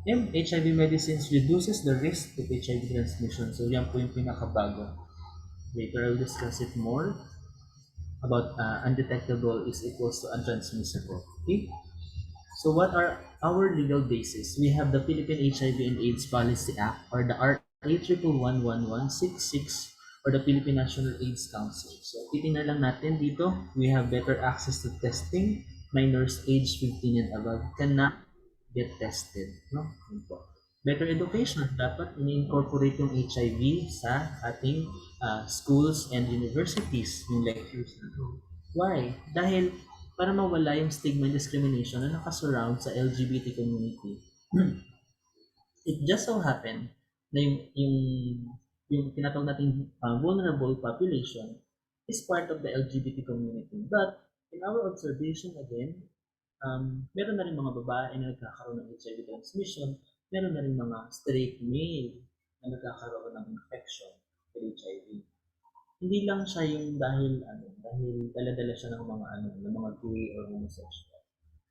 And HIV medicines reduces the risk of HIV transmission. So, yan po yung pinakabago. Later, I'll discuss it more about undetectable is equals to untransmissible. Okay? So, what are our legal basis? We have the Philippine HIV and AIDS Policy Act or the RA 1111166 or the Philippine National AIDS Council. So, titingnan lang natin dito, we have better access to testing. Minors age 15 and above cannot get tested, no? Yun po. Better education, dapat ini-incorporate yung HIV sa ating schools and universities, yung lectures na to. Why? Dahil para mawala yung stigma and discrimination na nakasurround sa LGBT community. It just so happened na yung tinatawag nating vulnerable population is part of the LGBT community. But in our observation again, meron na rin mga babae na nagkakaroon ng HIV transmission, meron na rin mga straight male na nagkakaroon ng infection with HIV. Hindi lang siya yung dahil dala-dala siya ng mga gay or homosexual.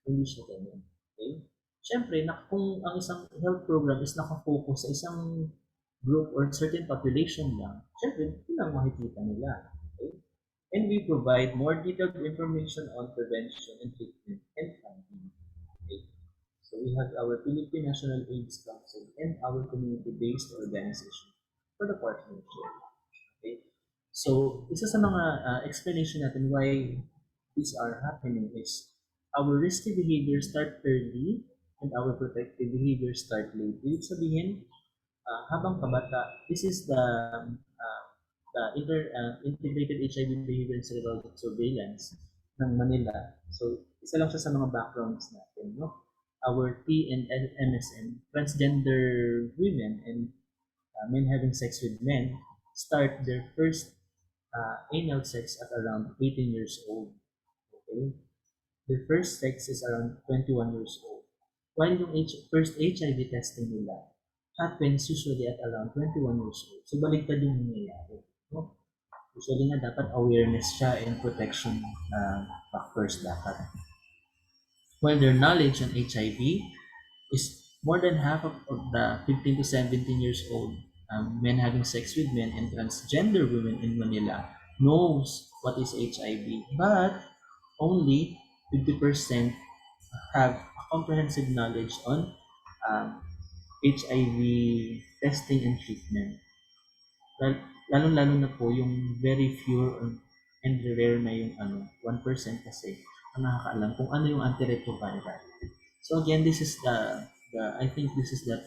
Hindi siya ganun. Okay? Siyempre, kung ang isang health program is nakafocus sa isang group or certain population lang, siyempre, yun ang makikita nila. Okay? And we provide more detailed information on prevention and treatment and funding. Okay? So we have our Philippine National AIDS Council and our community-based organization for the partnership. Okay? So, isa sa mga explanation natin why these are happening is our risky behavior start early and our protective behavior start late. Ibig sabihin, habang kabata, this is the integrated HIV behavior and cerebral surveillance ng Manila. So, isa lang siya sa mga backgrounds natin, no? Our T and MSM, transgender women and men having sex with men, start their first anal sex at around 18 years old. Okay? Their first sex is around 21 years old. While yung first HIV testing nila happens usually at around 21 years old. So baliktad yung nangyayari. No? Usually nga dapat awareness siya and protection factors dapat. While their knowledge on HIV is more than half of the 15 to 17 years old men having sex with men and transgender women in Manila knows what is HIV, but only 50% have a comprehensive knowledge on HIV testing and treatment. Lalo-lalo na po yung very few and rare na yung 1% kasi ang nakakaalam kung ano yung antiretroviral. So again, this is I think this is the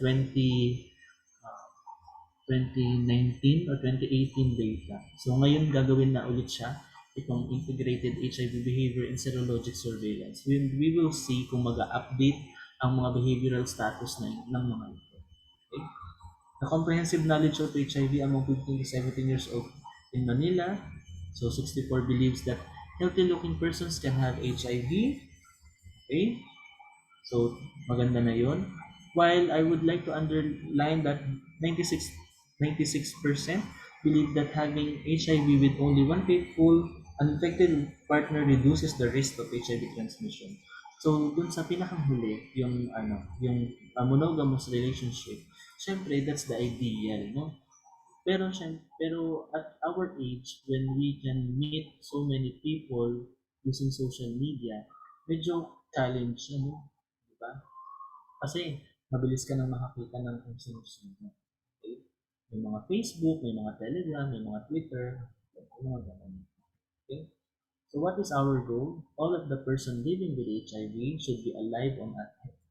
2019 or 2018 data. So ngayon gagawin na ulit siya itong integrated HIV behavior and serologic surveillance. We will see kung mag-update ang mga behavioral status ng mga ito. Okay? The comprehensive knowledge of HIV among 15 to 17 years old in Manila. So 64 believes that healthy-looking persons can have HIV. Okay? So maganda na yon. While I would like to underline that 96% believe that having HIV with only one faithful uninfected partner reduces the risk of HIV transmission. So dun sa pinakang huli, yung monogamous relationship, syempre that's the ideal, no? Pero at our age, when we can meet so many people using social media, medyo challenge, diba? Kasi mabilis ka nang makakita ng kung sino-sino. Okay? May mga Facebook, may mga Telegram, may mga Twitter, mga ganun. Okay? So what is our goal? All of the person living with HIV should be alive on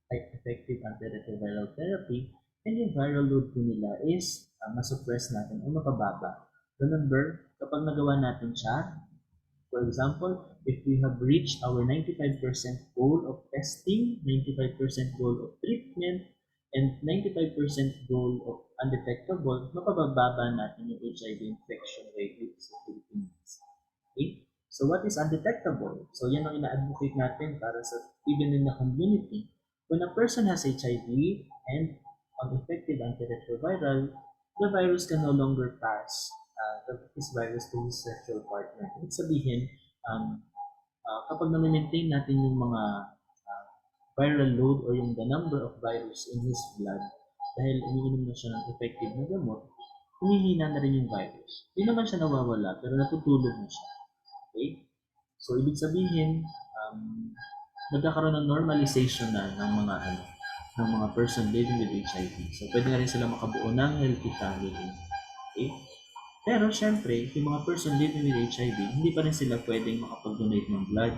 effective antiretroviral therapy, and yung viral load po nila is masuppress natin o mapababa. Remember, kapag nagawa natin siya, for example, if we have reached our 95% goal of testing, 95% goal of treatment, and 95% goal of undetectable, mapababa natin yung HIV infection rate sa Philippines. Okay? So what is undetectable? So yan ang ina-advocate natin para sa even in the community. When a person has HIV and effective antiretroviral, the virus can no longer pass this virus to his sexual partner. Ibig sabihin, kapag na-maintain natin yung mga viral load or yung the number of virus in his blood, dahil iniinom na siya ng effective na gamot, humihina na rin yung virus. Hindi naman siya nawawala, pero natutulog na siya. Okay? So, ibig sabihin, nagkakaroon ng normalization na ng mga person living with HIV. So, pwede na rin sila makabuo ng healthy family. Okay? Pero, syempre, yung mga person living with HIV, hindi pa rin sila pwedeng makapag-donate ng blood.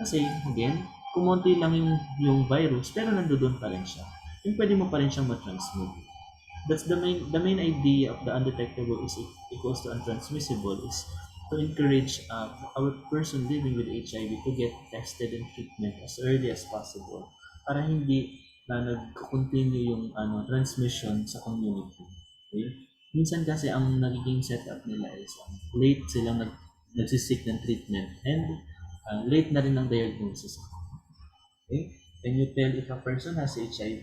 Kasi, again, kumonti lang yung virus, pero nandoon pa rin siya. Yung pwede mo pa rin siyang matransmit. That's the main idea of the undetectable is equals to untransmissible is to encourage our person living with HIV to get tested and treatment as early as possible para hindi na nag-continue yung transmission sa community. Okay? Minsan kasi ang nagiging setup nila is late silang nagsisik ng treatment and late na rin ang diagnosis. Okay? Can you tell if a person has HIV?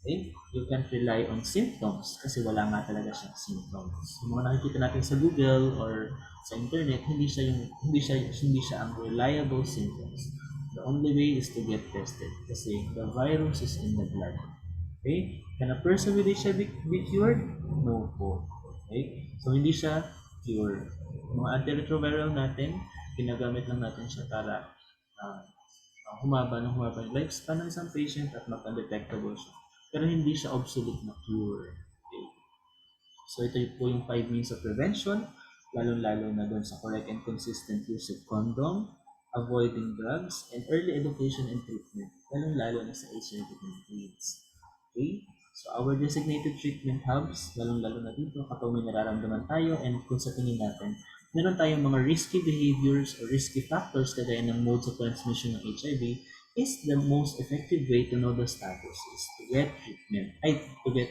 Okay? You can't rely on symptoms kasi wala nga talaga siyang symptoms. Yung mga nakikita natin sa Google or sa internet, hindi siya ang reliable symptoms. The only way is to get tested kasi the virus is in the blood. Okay? Can a person with HIV be cured? No po. Okay? So hindi siya cured. Yung mga antiretroviral natin, ginagamit lang natin siya para humaba yung lifespan ng isang patient at magka-detectable siya. Pero hindi siya obsolete na cure. Okay. So ito po yung 5 means of prevention, lalong-lalo na doon sa correct and consistent use of condom, avoiding drugs, and early education and treatment, lalong-lalo na sa HIV and AIDS. Okay? So our designated treatment hubs, lalong-lalo na dito kapag may nararamdaman tayo and kung sa tingin natin, meron tayong mga risky behaviors or risky factors kagaya ng modes of transmission ng HIV, is the most effective way to know the status is to get treatment, to get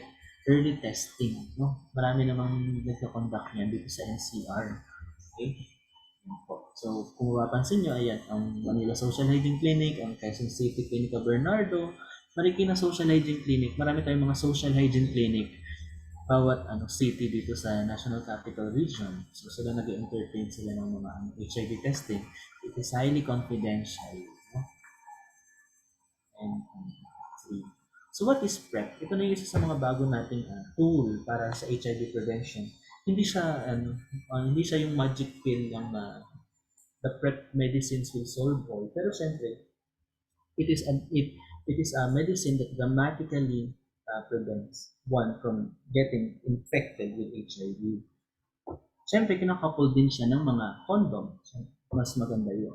early testing. No? Marami namang nagka-conduct niyan dito sa NCR. Okay? So, kung mapapansin nyo, ayan, ang Manila Social Hygiene Clinic, ang Quezon City Clinica Bernardo, Marikina Social Hygiene Clinic, marami tayong mga social hygiene clinic bawat city dito sa National Capital Region. So sila nag-entertain sila ng mga HIV testing. It is highly confidential. No? And so what is PrEP? Ito na yung isa sa mga bago nating tool para sa HIV prevention. Hindi siya yung magic pill lang na the PrEP medicines will solve all. Pero syempre, it is a medicine that dramatically prevents one from getting infected with HIV. Siyempre, kinakapol din siya ng mga condom. Mas maganda yun.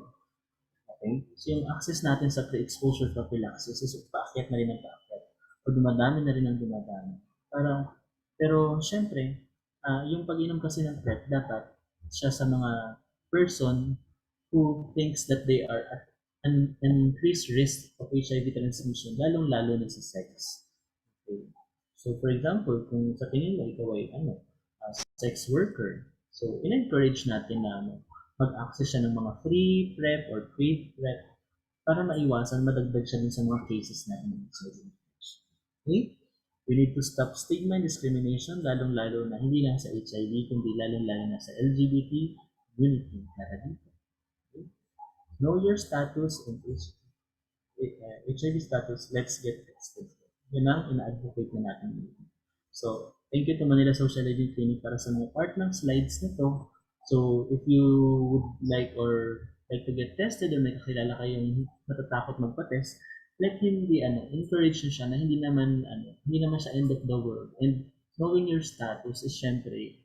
Okay? So, yung access natin sa pre-exposure prophylaxis is paakyat na rin ang paakyat. O dumadami na rin ang dumadami. Pero siyempre, yung pag-inom kasi ng PrEP, dapat siya sa mga person who thinks that they are at an increased risk of HIV transmission, lalong-lalo na sa sex. Okay. So, for example, kung sa tingin mo, ikaw ay sex worker, so, in-encourage natin na mag-access siya ng mga free PrEP or paid PrEP para maiwasan, madagdag siya din sa mga cases natin. Okay? We need to stop stigma and discrimination, lalong-lalo na hindi lang sa HIV, kundi lalong-lalo na sa LGBT community. Know your status and HIV status, let's get tested. Yun ang ina-advocate na natin. So, thank you to Manila Social Hygiene Clinic para sa mga part ng slides na to. So, if you would like to get tested or may kakilala kayong natatakot magpa-test, let him be, encourage nyo siya na hindi naman siya end of the world. And knowing your status is syempre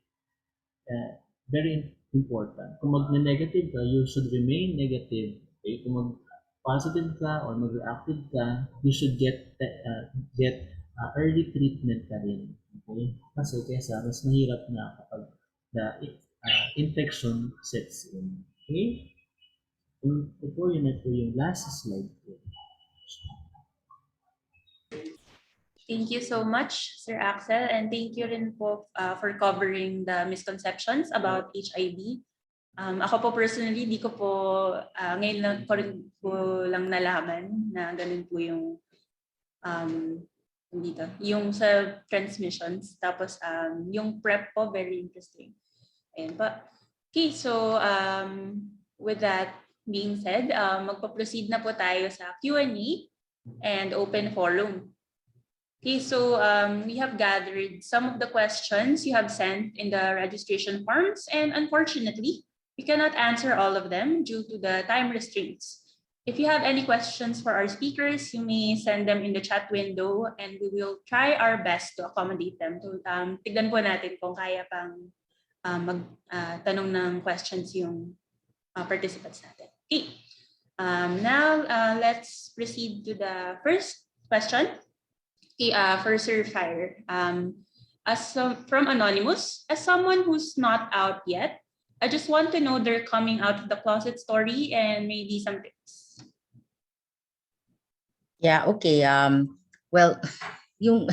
very important. Kung mag-negative ka, you should remain negative. Okay? Kung mag-positive ka or mag-reactive ka, you should get early treatment ka rin. Okay? Kasi kesa mas mahirap na kapag the infection sets in. Okay? Ito yun na po yung last slide po. Thank you so much, Sir Axel, and thank you rin po for covering the misconceptions about HIV. Ako po personally, di ko po, ngayon lang nalaman na ganun po yung yung sa transmissions. Tapos yung PrEP po, very interesting. Ayan pa. Okay, so with that being said, magpa-proceed na po tayo sa Q&A and open forum. Okay, so we have gathered some of the questions you have sent in the registration forms, and unfortunately, we cannot answer all of them due to the time restraints. If you have any questions for our speakers, you may send them in the chat window and we will try our best to accommodate them. So, tignan po natin kung kaya pang magtanong ng questions yung participants natin. Okay. Now, let's proceed to the first question. Okay, for Sir Fire. From Anonymous, as someone who's not out yet, I just want to know their coming out of the closet story and maybe some tips. Yeah, okay. Well, yung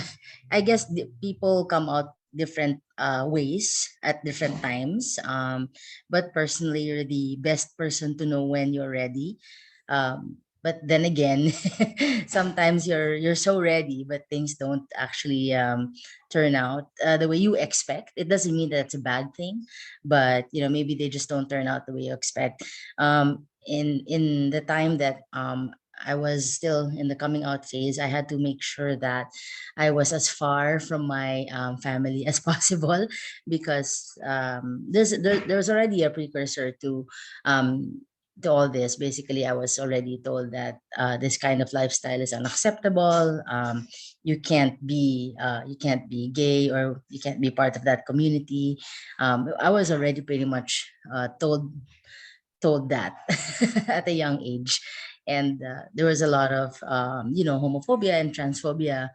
I guess people come out different ways at different times. But personally, you're the best person to know when you're ready. But then again, sometimes you're so ready, but things don't actually turn out the way you expect. It doesn't mean that it's a bad thing, but maybe they just don't turn out the way you expect. In the time that I was still in the coming out phase, I had to make sure that I was as far from my family as possible, because there was already a precursor um, to all this. Basically, I was already told that this kind of lifestyle is unacceptable. You can't be gay, or you can't be part of that community. I was already pretty much told that at a young age. And there was a lot of homophobia and transphobia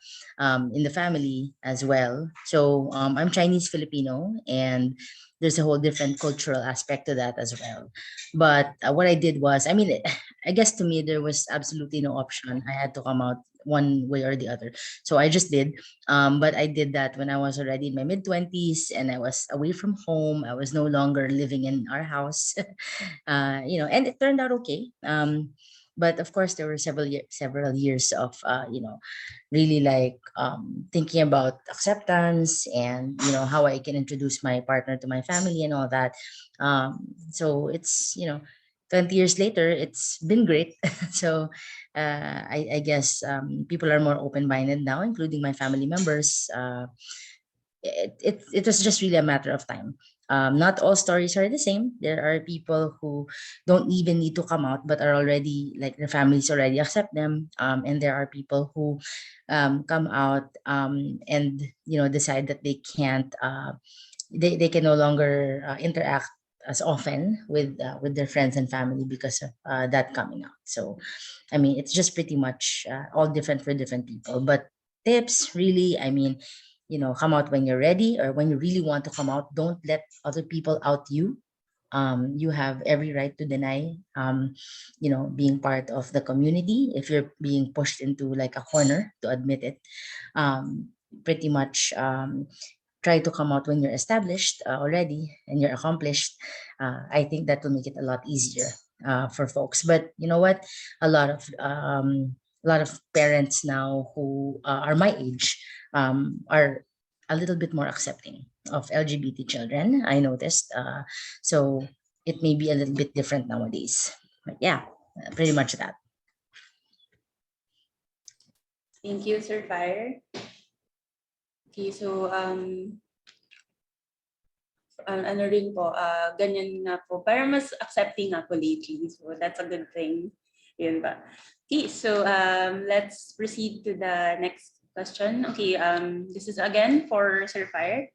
in the family as well. So I'm Chinese Filipino, and there's a whole different cultural aspect to that as well. But what I did was, I mean, I guess to me there was absolutely no option. I had to come out one way or the other. So I just did. But I did that when I was already in my mid 20s, and I was away from home. I was no longer living in our house. And it turned out okay. But of course, there were several years of really like thinking about acceptance, and how I can introduce my partner to my family and all that. So it's 20 years later, it's been great. So I guess people are more open-minded now, including my family members. It was just really a matter of time. Not all stories are the same. There are people who don't even need to come out, but are already, like, their families already accept them. And there are people who come out and decide that they can no longer interact as often with their friends and family because of that coming out. So, I mean, it's just pretty much all different for different people. But tips, really, I mean, come out when you're ready, or when you really want to come out. Don't let other people out you. You have every right to deny being part of the community if you're being pushed into like a corner to admit it. Pretty much try to come out when you're established already and you're accomplished. I think that will make it a lot easier for folks. But you know what, a lot of parents now who are my age are a little bit more accepting of LGBT children, I noticed. So it may be a little bit different nowadays. But yeah, pretty much that. Thank you, Sir Fire. Okay, so ano rin po, ganyan na po. Para mas accepting nga po lately. So that's a good thing. Yun ba? Okay, so let's proceed to the next question. Okay, this is again for Sir Fire.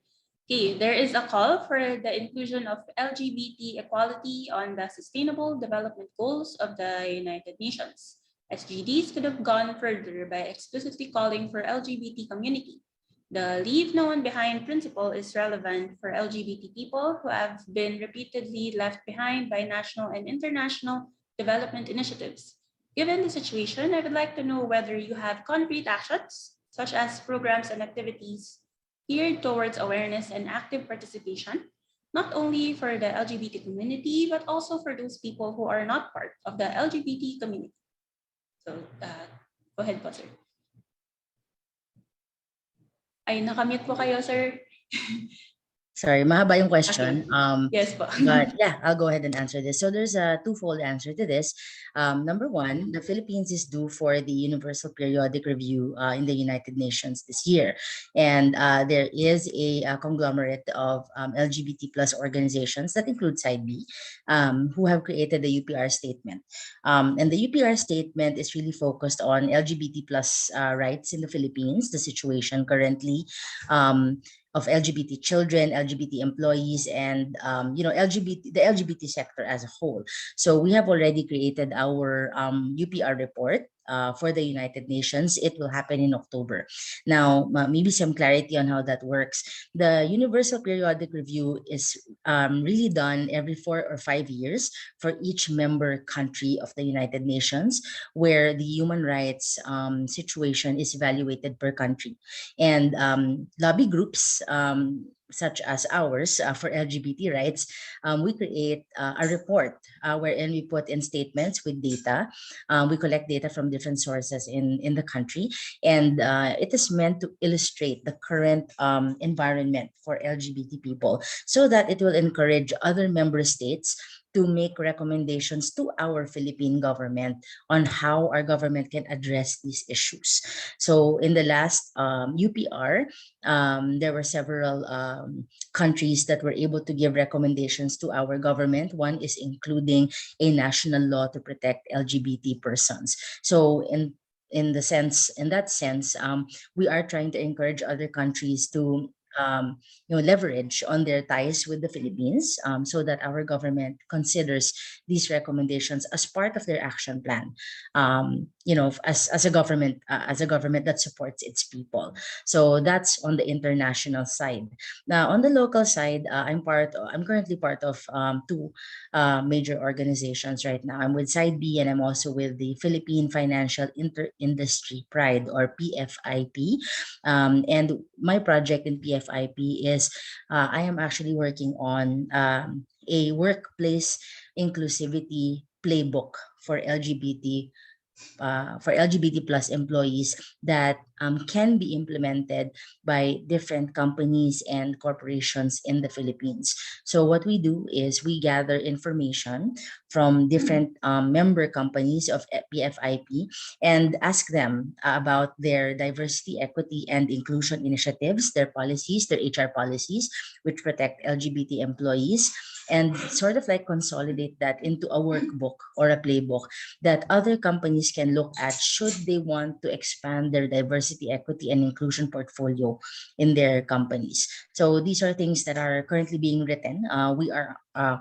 Okay, there is a call for the inclusion of LGBT equality on the Sustainable Development Goals of the United Nations. SDGs could have gone further by explicitly calling for LGBT community. The leave no one behind principle is relevant for LGBT people who have been repeatedly left behind by national and international development initiatives. Given the situation, I would like to know whether you have concrete actions, such as programs and activities geared towards awareness and active participation, not only for the LGBT community, but also for those people who are not part of the LGBT community. So, go ahead po, sir. Ay, nakamute po kayo, sir. Sorry, mahaba yung question. Okay. Yes po. But yeah, I'll go ahead and answer this. So there's a twofold answer to this. Number one, the Philippines is due for the Universal Periodic Review in the United Nations this year. And there is a conglomerate of LGBT plus organizations that include 𝐍𝐨 who have created the UPR statement. And the UPR statement is really focused on LGBT plus rights in the Philippines, the situation currently, of LGBT children, LGBT employees, and the LGBT sector as a whole. So we have already created our UPR report for the United Nations. It will happen in October. Now, maybe some clarity on how that works. The Universal Periodic Review is really done every 4 or 5 years for each member country of the United Nations, where the human rights situation is evaluated per country. And lobby groups such as ours for LGBT rights, we create a report wherein we put in statements with data. We collect data from different sources in the country, and it is meant to illustrate the current environment for LGBT people so that it will encourage other member states to make recommendations to our Philippine government on how our government can address these issues. So in the last UPR, there were several countries that were able to give recommendations to our government. One is including a national law to protect LGBT persons. So in that sense, we are trying to encourage other countries to leverage on their ties with the Philippines, so that our government considers these recommendations as part of their action plan. As a government that supports its people. So that's on the international side. Now, on the local side, I'm currently part of two major organizations right now. I'm with Side B, and I'm also with the Philippine Financial Industry Pride, or PFIP. And my project in PFIP is I am actually working on a workplace inclusivity playbook for LGBT plus employees that can be implemented by different companies and corporations in the Philippines. So what we do is we gather information from different member companies of PFIP and ask them about their diversity, equity, and inclusion initiatives, their policies, their HR policies, which protect LGBT employees, and sort of like consolidate that into a workbook or a playbook that other companies can look at should they want to expand their diversity, equity, and inclusion portfolio in their companies. So these are things that are currently being written. We are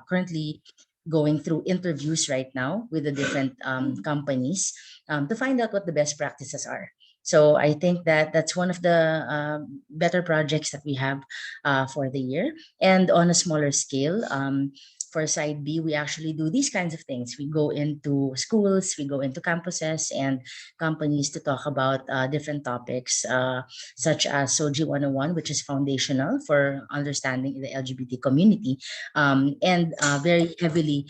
currently going through interviews right now with the different companies to find out what the best practices are. So I think that that's one of the better projects that we have for the year. And on a smaller scale, for Side B, we actually do these kinds of things. We go into schools, we go into campuses and companies to talk about different topics, such as SOGI 101, which is foundational for understanding the LGBT community, and very heavily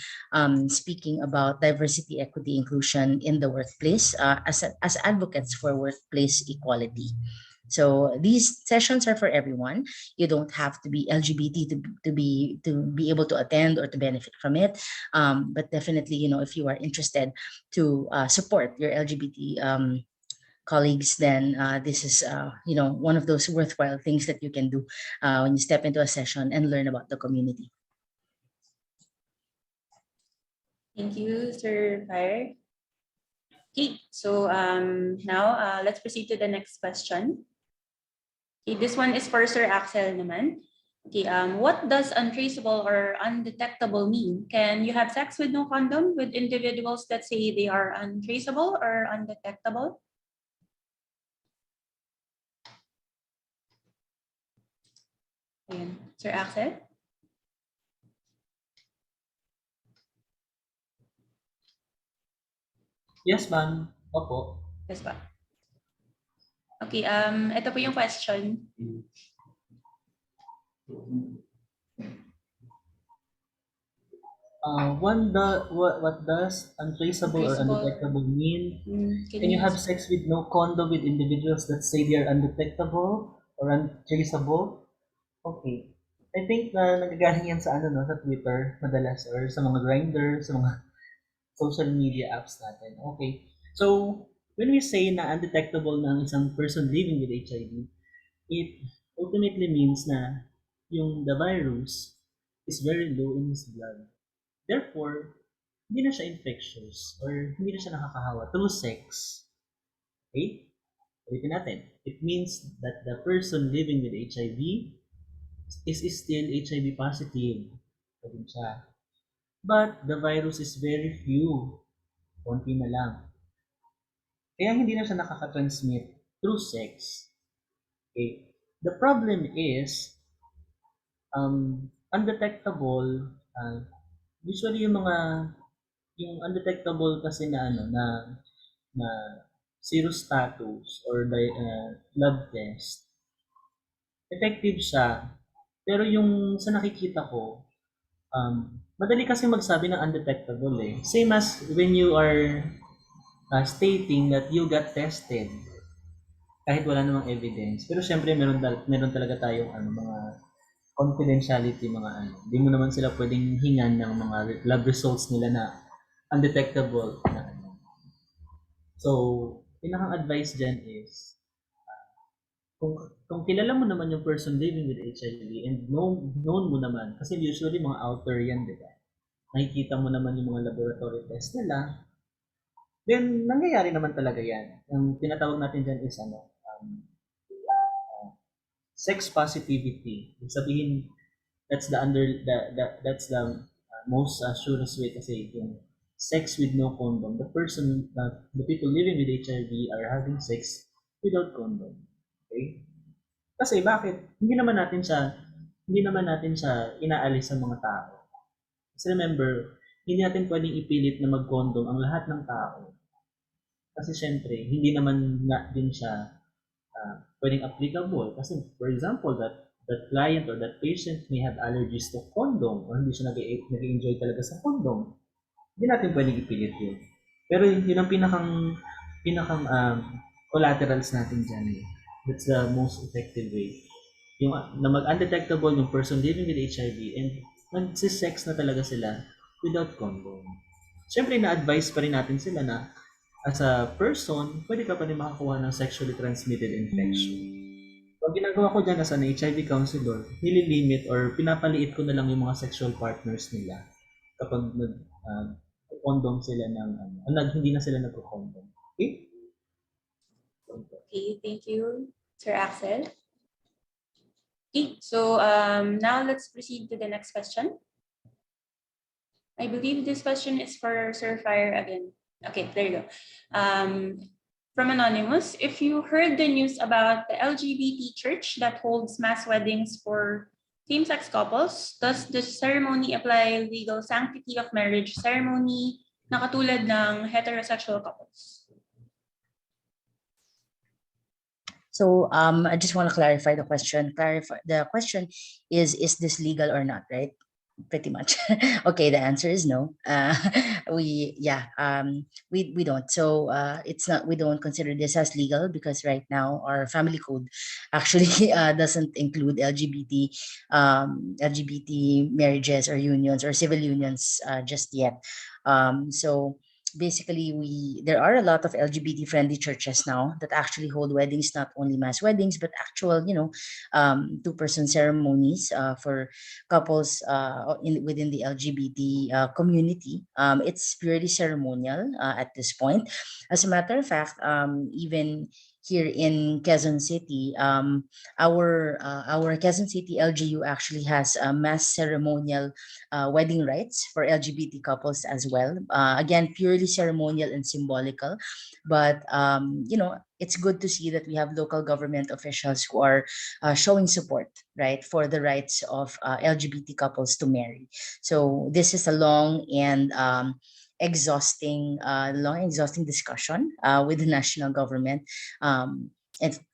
speaking about diversity, equity, inclusion in the workplace as advocates for workplace equality. So these sessions are for everyone. You don't have to be LGBT to be able to attend or to benefit from it. But definitely, if you are interested to support your LGBT colleagues, then this is one of those worthwhile things that you can do when you step into a session and learn about the community. Thank you, Sir Fire. Okay, so now let's proceed to the next question. Okay, this one is for Sir Axel naman. Okay, what does untraceable or undetectable mean? Can you have sex with no condom with individuals that say they are untraceable or undetectable? Ayan. Sir Axel? Yes, ma'am. Opo. Yes ba? Okay, ito po yung question. What does untraceable or Untraceable. undetectable mean? Can Can you you have sex with no condom with individuals that say they are undetectable or untraceable? Okay. I think na nagagaling yan sa no, sa Twitter madalas or sa mga Grindr, sa mga social media apps natin. Okay. So, when we say na undetectable na ang isang person living with HIV, it ultimately means na the virus is very low in his blood. Therefore, hindi na siya infectious or hindi na siya nakakahawa through sex. Okay? Ulitin natin. It means that the person living with HIV is still HIV positive. Pa din siya. But the virus is very few. Konti na lang. Kaya hindi na siya nakaka-transmit through sex. Okay. The problem is, undetectable, usually yung undetectable kasi na na serostatus or blood test, effective siya. Pero yung sa nakikita ko, madali kasi magsabi ng undetectable eh. Same as when you are stating that you got tested kahit wala namang evidence. Pero syempre meron talaga tayong mga confidentiality, hindi mo naman sila pwedeng hingan ng mga lab results nila na undetectable na So, pinakang advice dyan is kung kilala mo naman yung person living with HIV and known mo naman, kasi usually mga outer yan, di ba? Nakikita mo naman yung mga laboratory test nila, then nangyayari naman talaga yan. Ang tinatawag natin dyan is sex positivity. Ibig sabihin, that's the most surest way kasi yung sex with no condom. The people living with HIV are having sex without condom. Okay? Kasi bakit? Hindi naman natin siya inaalis sa mga tao. Kasi remember, hindi natin pwedeng ipilit na mag-condom ang lahat ng tao. Kasi syempre, hindi naman nga din siya pwedeng applicable. Kasi for example, that client or that patient may have allergies to condom or hindi siya nag-enjoy talaga sa condom. Hindi natin pwedeng ipilit yun. Pero yun ang pinakang collaterals natin dyan eh. That's the most effective way. Yung na mag-undetectable yung person living with HIV and nagsisex na talaga sila without condom. Siyempre, na-advise pa rin natin sila na as a person, pwede ka pa rin makakuha ng sexually transmitted infection. Pag ginagawa ko dyan as an HIV counselor, nililimit or pinapaliit ko na lang yung mga sexual partners nila kapag condom sila hindi na sila nagko-condom. Okay? Okay, thank you, Sir Axel. Okay, so now let's proceed to the next question. I believe this question is for Sir Fire again. Okay, there you go. From Anonymous, if you heard the news about the LGBT church that holds mass weddings for same-sex couples, does the ceremony apply legal sanctity of marriage ceremony na katulad ng heterosexual couples? So I just want to clarify the question. The question is this legal or not, right? Pretty much. Okay, the answer is no. We don't. So it's not. We don't consider this as legal because right now our family code actually doesn't include LGBT marriages or unions or civil unions just yet. So basically there are a lot of LGBT friendly churches now that actually hold weddings, not only mass weddings but actual two-person ceremonies for couples within the LGBT community. It's purely ceremonial at this point. As a matter of fact, even here in Quezon City, our Quezon City LGU actually has a mass ceremonial wedding rites for LGBT couples as well. Again, purely ceremonial and symbolical, but it's good to see that we have local government officials who are showing support, right, for the rights of LGBT couples to marry. So this is a long and exhausting discussion with the national government. And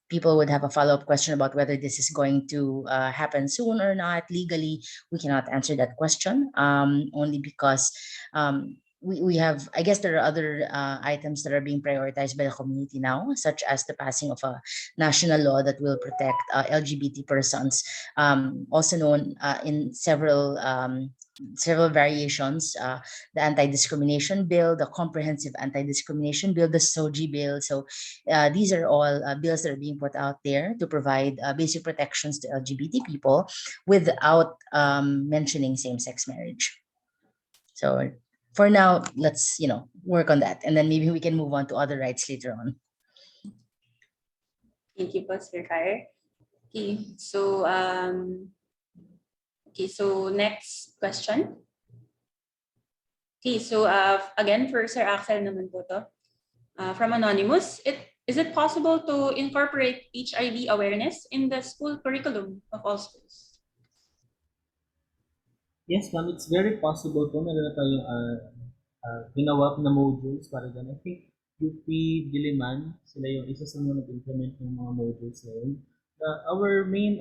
people would have a follow-up question about whether this is going to happen soon or not. Legally, we cannot answer that question only because we have, I guess there are other items that are being prioritized by the community now, such as the passing of a national law that will protect LGBT persons, also known in several variations, the anti-discrimination bill, the comprehensive anti-discrimination bill, the 𝐍𝐨𝐰 bill. So these are all bills that are being put out there to provide basic protections to LGBT people without mentioning same-sex marriage. So for now, let's work on that, and then maybe we can move on to other rights later on. Thank you, Sir Fire. Okay, so Okay, so next question. Okay, so again, for Sir Axel naman po to. From Anonymous, is it possible to incorporate HIV awareness in the school curriculum of all schools? Yes, ma'am, it's very possible po. Meron na tayong ginawa na modules para dyan. I think UP Diliman, sila yung isa sa mga nag-implement ng mga modules na yun. Our main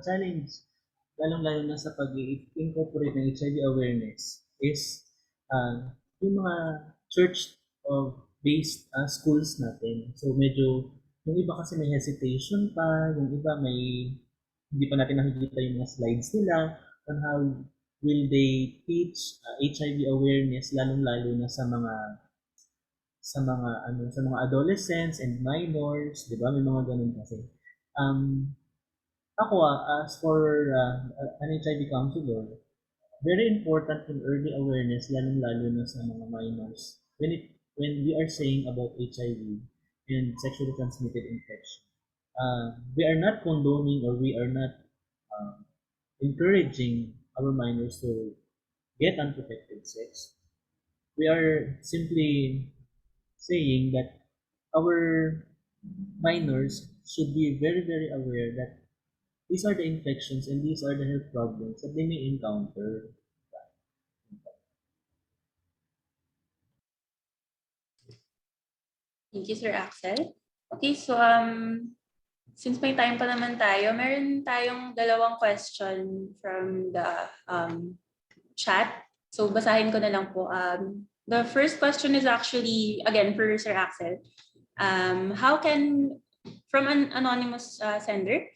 challenge, lalong-lalo na sa pag-incorporate ng HIV awareness is yung mga church of based schools natin. So medyo, yung iba kasi may hesitation pa, yung iba hindi pa natin nakikita yung mga slides nila on how will they teach HIV awareness lalong-lalo na sa mga adolescents and minors, 'di ba? May mga ganun kasi. Ako as for an HIV counselor, very important yung early awareness lalong-lalo na sa mga minors when we are saying about HIV and sexually transmitted infection. We are not condoning or we are not encouraging our minors to get unprotected sex. We are simply saying that our minors should be very, very aware that these are the infections and these are the health problems that they may encounter. Thank you, Sir Axel. Okay, so since may time pa naman tayo, meron tayong dalawang question from the chat. So basahin ko na lang po. The first question is actually, again, for Sir Axel. From an anonymous sender,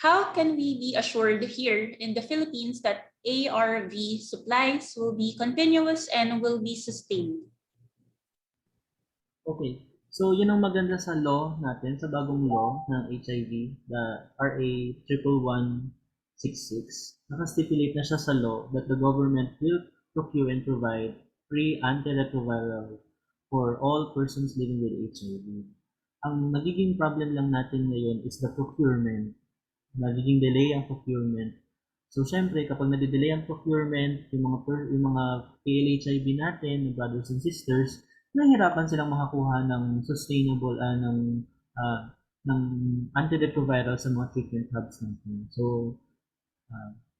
how can we be assured here in the Philippines that ARV supplies will be continuous and will be sustained? Okay. So, yun ang maganda sa law natin, sa bagong law ng HIV, the RA 11166. Nakastipulate na siya sa law that the government will procure and provide free antiretroviral for all persons living with HIV. Ang nagiging problem lang natin ngayon is the procurement. Nagiging delay ang procurement. So, syempre, kapag nade-delay ang procurement, yung mga PLHIV natin, yung brothers and sisters, nahihirapan silang makakuha ng sustainable ng antiretroviral sa mga treatment hubs natin. So,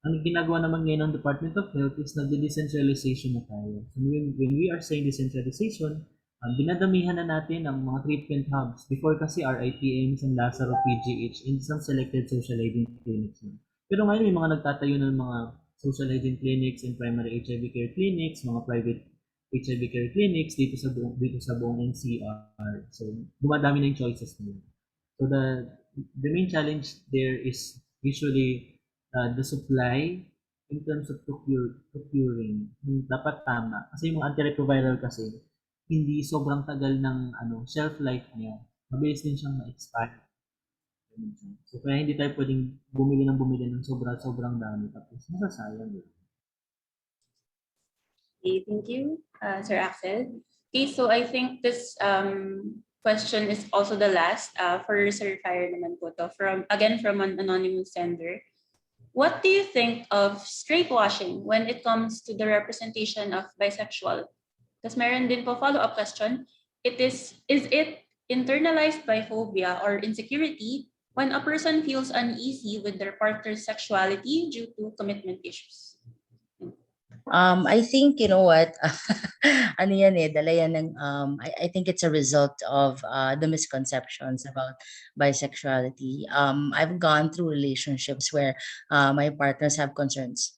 ang ginagawa naman ngayon ng Department of Health is nagde-decentralization na tayo. So, when we are saying decentralization, dinadamihan na natin ang mga treatment hubs. Before kasi RITM, San Lazaro, PGH, and some selected social hygiene clinics. Pero ngayon may mga nagtatayo ng mga social hygiene clinics and primary HIV care clinics, mga private HIV care clinics dito sa buong NCR. So, dumadami na yung choices nila. So, the main challenge there is usually the supply in terms of procuring. Dapat tama. Kasi yung mga antiretroviral kasi, hindi sobrang tagal ng shelf life niya. Mabilis din siyang ma-expire. So, kaya hindi tayo pwedeng bumili ng sobrang dami. Tapos, masasayang yun. Okay, thank you, Sir Axel. Okay, so I think this question is also the last for Sir Fire naman po to, from an anonymous sender. What do you think of straight washing when it comes to the representation of bisexual? Tapos meron din po follow-up question. Is it internalized biphobia or insecurity when a person feels uneasy with their partner's sexuality due to commitment issues? I think, you know what, ano yan dala yan ng, I think it's a result of the misconceptions about bisexuality. I've gone through relationships where my partners have concerns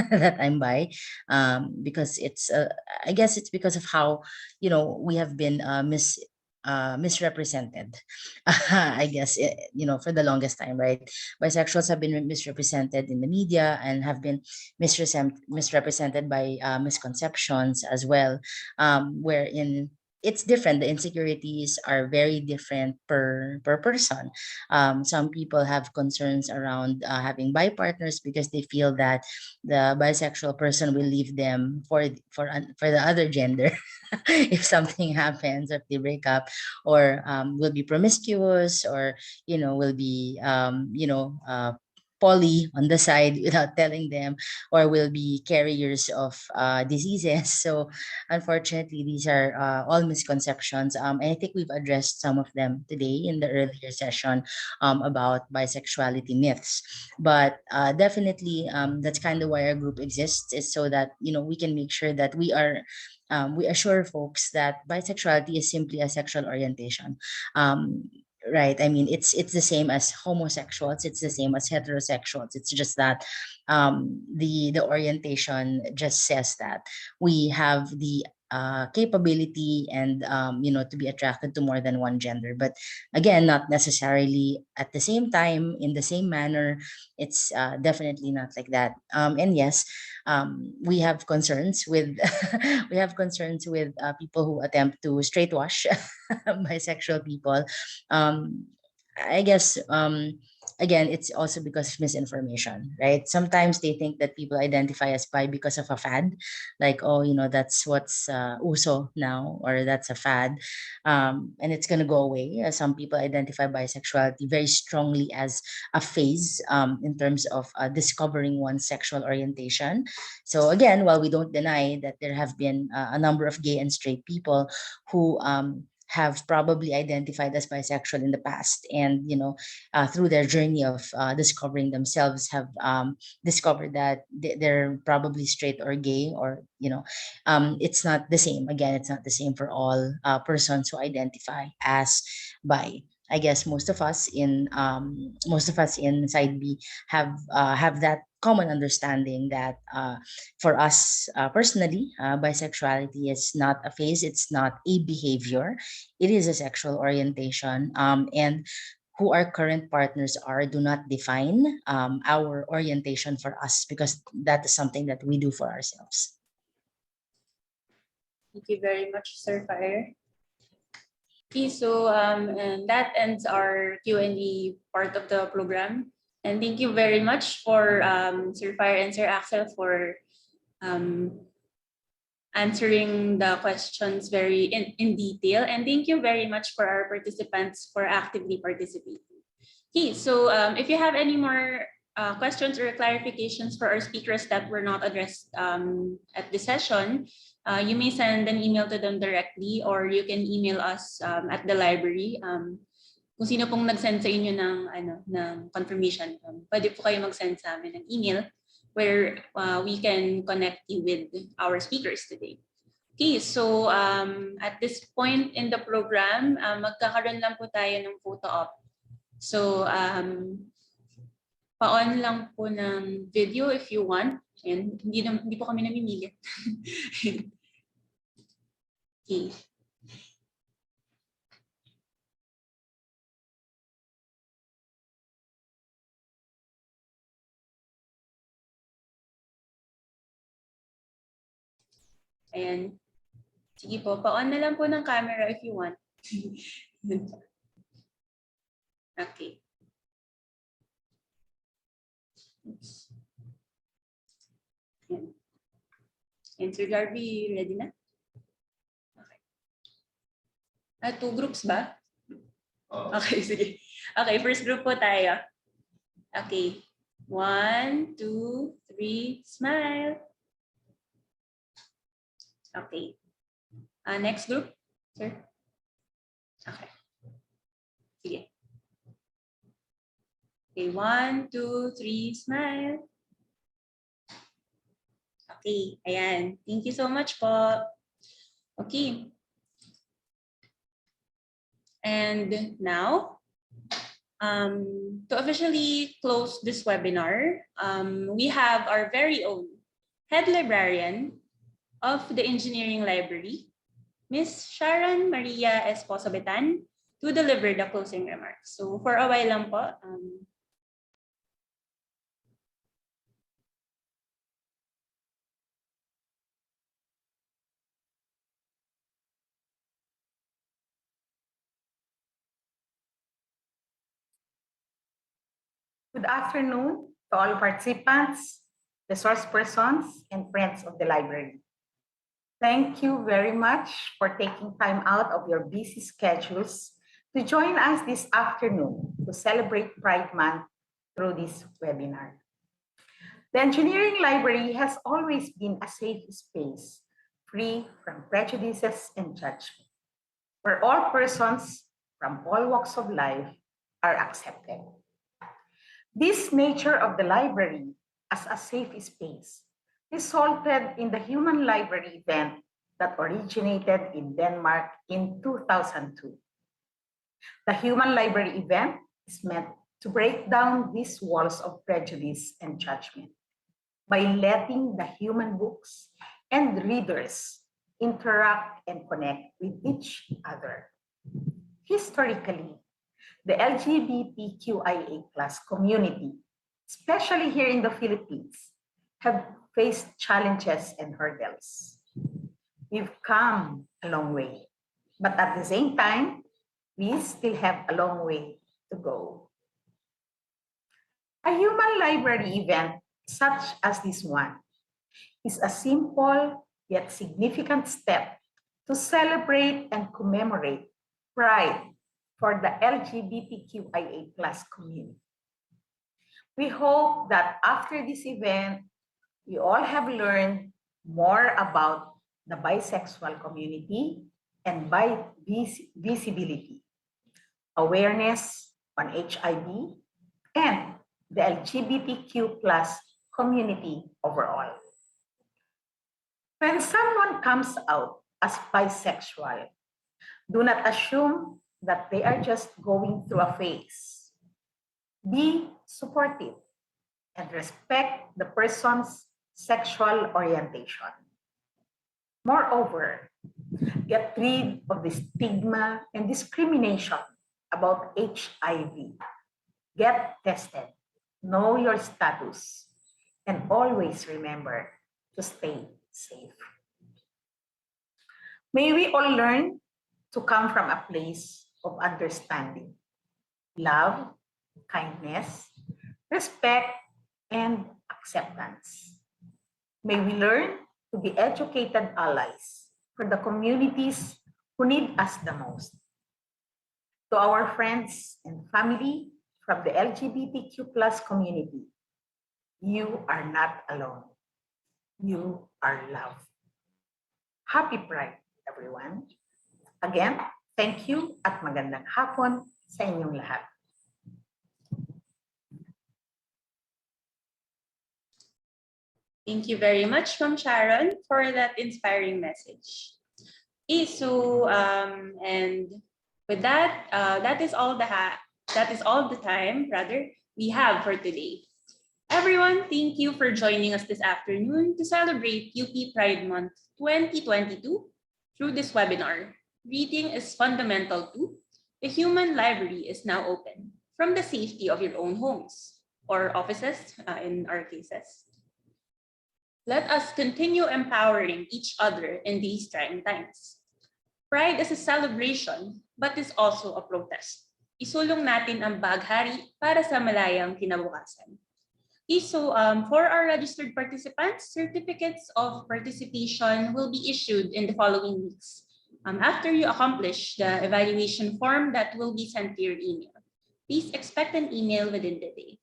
that I'm bi, because I guess it's because of how, we have been misrepresented. I guess, for the longest time, right? Bisexuals have been misrepresented in the media and have been misrepresented by misconceptions as well, wherein it's different. The insecurities are very different per person. Some people have concerns around having bi partners because they feel that the bisexual person will leave them for the other gender if something happens, or if they break up, or will be promiscuous, or will be poly on the side without telling them, or will be carriers of diseases. So unfortunately, these are all misconceptions. And I think we've addressed some of them today in the earlier session about bisexuality myths. But definitely, that's kind of why our group exists, is so that we can make sure that we assure folks that bisexuality is simply a sexual orientation. Right. I mean, it's the same as homosexuals. It's the same as heterosexuals. It's just that the orientation just says that we have the capability and to be attracted to more than one gender, but again, not necessarily at the same time in the same manner. It's definitely not like that. And yes, we have concerns with we have concerns with people who attempt to straight wash bisexual people. I guess again, it's also because of misinformation, right? Sometimes they think that people identify as bi because of a fad, like, oh, that's what's uso now, or that's a fad, and it's gonna go away. Some people identify bisexuality very strongly as a phase in terms of discovering one's sexual orientation. So again, while we don't deny that there have been a number of gay and straight people who have probably identified as bisexual in the past, and through their journey of discovering themselves, have discovered that they're probably straight or gay, or it's not the same. Again, it's not the same for all persons who identify as bi. I guess most of us in side B have that common understanding that for us personally, bisexuality is not a phase, it's not a behavior, it is a sexual orientation. And who our current partners are do not define our orientation for us, because that is something that we do for ourselves. Thank you very much, Sir Fire. Okay, so and that ends our Q&A part of the program. And thank you very much for Sir Fire and Sir Axel for answering the questions very in detail. And thank you very much for our participants for actively participating. Okay, so if you have any more questions or clarifications for our speakers that were not addressed at this session, you may send an email to them directly, or you can email us at the library. Kung sino pong nag-send sa inyo ng confirmation, pwede po kayo mag-send sa amin ng email where we can connect you with our speakers today. Okay, so at this point in the program, magkakaroon lang po tayo ng photo op. So pa-on lang po ng video if you want. And hindi po kami namimili. Okay. Ayan. Sige po, pa-on na lang po ng camera if you want. Okay. Oops. Ayan. And Sir Darby, ready na? Okay. 2 groups ba? Okay, sige. Okay, first group po tayo. Okay. 1, 2, 3, smile. Okay. Next group, sir. Okay. Sige. Okay, 1, 2, 3, smile. Okay, ayan. Thank you so much po. Okay. And now, to officially close this webinar, we have our very own head librarian of the Engineering Library, Ms. Sharon Maria Esposo-Betan, to deliver the closing remarks. So for a while lang po. Good afternoon to all participants, the source persons, and friends of the library. Thank you very much for taking time out of your busy schedules to join us this afternoon to celebrate Pride Month through this webinar. The engineering library has always been a safe space, free from prejudices and judgment, where all persons from all walks of life are accepted. This nature of the library as a safe space resulted in the Human Library event that originated in Denmark in 2002. The Human Library event is meant to break down these walls of prejudice and judgment by letting the human books and readers interact and connect with each other. Historically, the LGBTQIA+ community, especially here in the Philippines, have faced challenges and hurdles. We've come a long way, but at the same time, we still have a long way to go. A human library event such as this one is a simple yet significant step to celebrate and commemorate Pride for the LGBTQIA+ community. We hope that after this event, we all have learned more about the bisexual community and visibility, awareness on HIV, and the LGBTQ+ community overall. When someone comes out as bisexual, do not assume that they are just going through a phase. Be supportive and respect the person's sexual orientation. Moreover, get rid of the stigma and discrimination about HIV. Get tested, know your status, and always remember to stay safe. May we all learn to come from a place of understanding, love, kindness, respect, and acceptance. May we learn to be educated allies for the communities who need us the most. To our friends and family from the LGBTQ+ community, you are not alone. You are loved. Happy Pride, everyone. Again, thank you at magandang hapon sa inyong lahat. Thank you very much, Ma'am Sharon, for that inspiring message. Okay, so and with that, that is all the time we have for today. Everyone, thank you for joining us this afternoon to celebrate UP Pride Month 2022 through this webinar. Reading is fundamental too. The human library is now open from the safety of your own homes or offices in our cases. Let us continue empowering each other in these trying times. Pride is a celebration, but is also a protest. Isulong natin ang baghari para sa malayang kinabukasan. So for our registered participants, certificates of participation will be issued in the following weeks after you accomplish the evaluation form that will be sent to your email. Please expect an email within the day.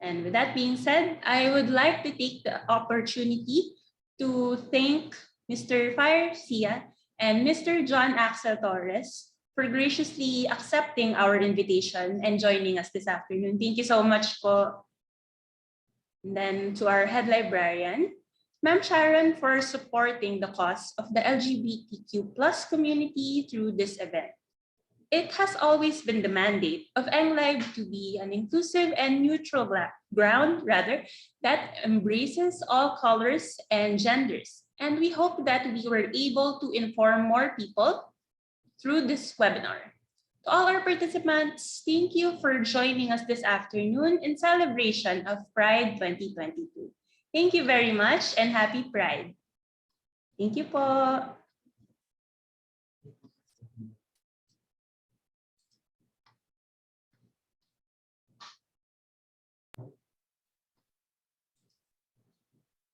And with that being said, I would like to take the opportunity to thank Mr. Fire Sia and Mr. John Axl Torres for graciously accepting our invitation and joining us this afternoon. Thank you so much po. And then to our head librarian, Ma'am Sharon, for supporting the cause of the LGBTQ+ community through this event. It has always been the mandate of EnggLib to be an inclusive and neutral ground that embraces all colors and genders. And we hope that we were able to inform more people through this webinar. To all our participants, thank you for joining us this afternoon in celebration of Pride 2022. Thank you very much and happy Pride. Thank you po.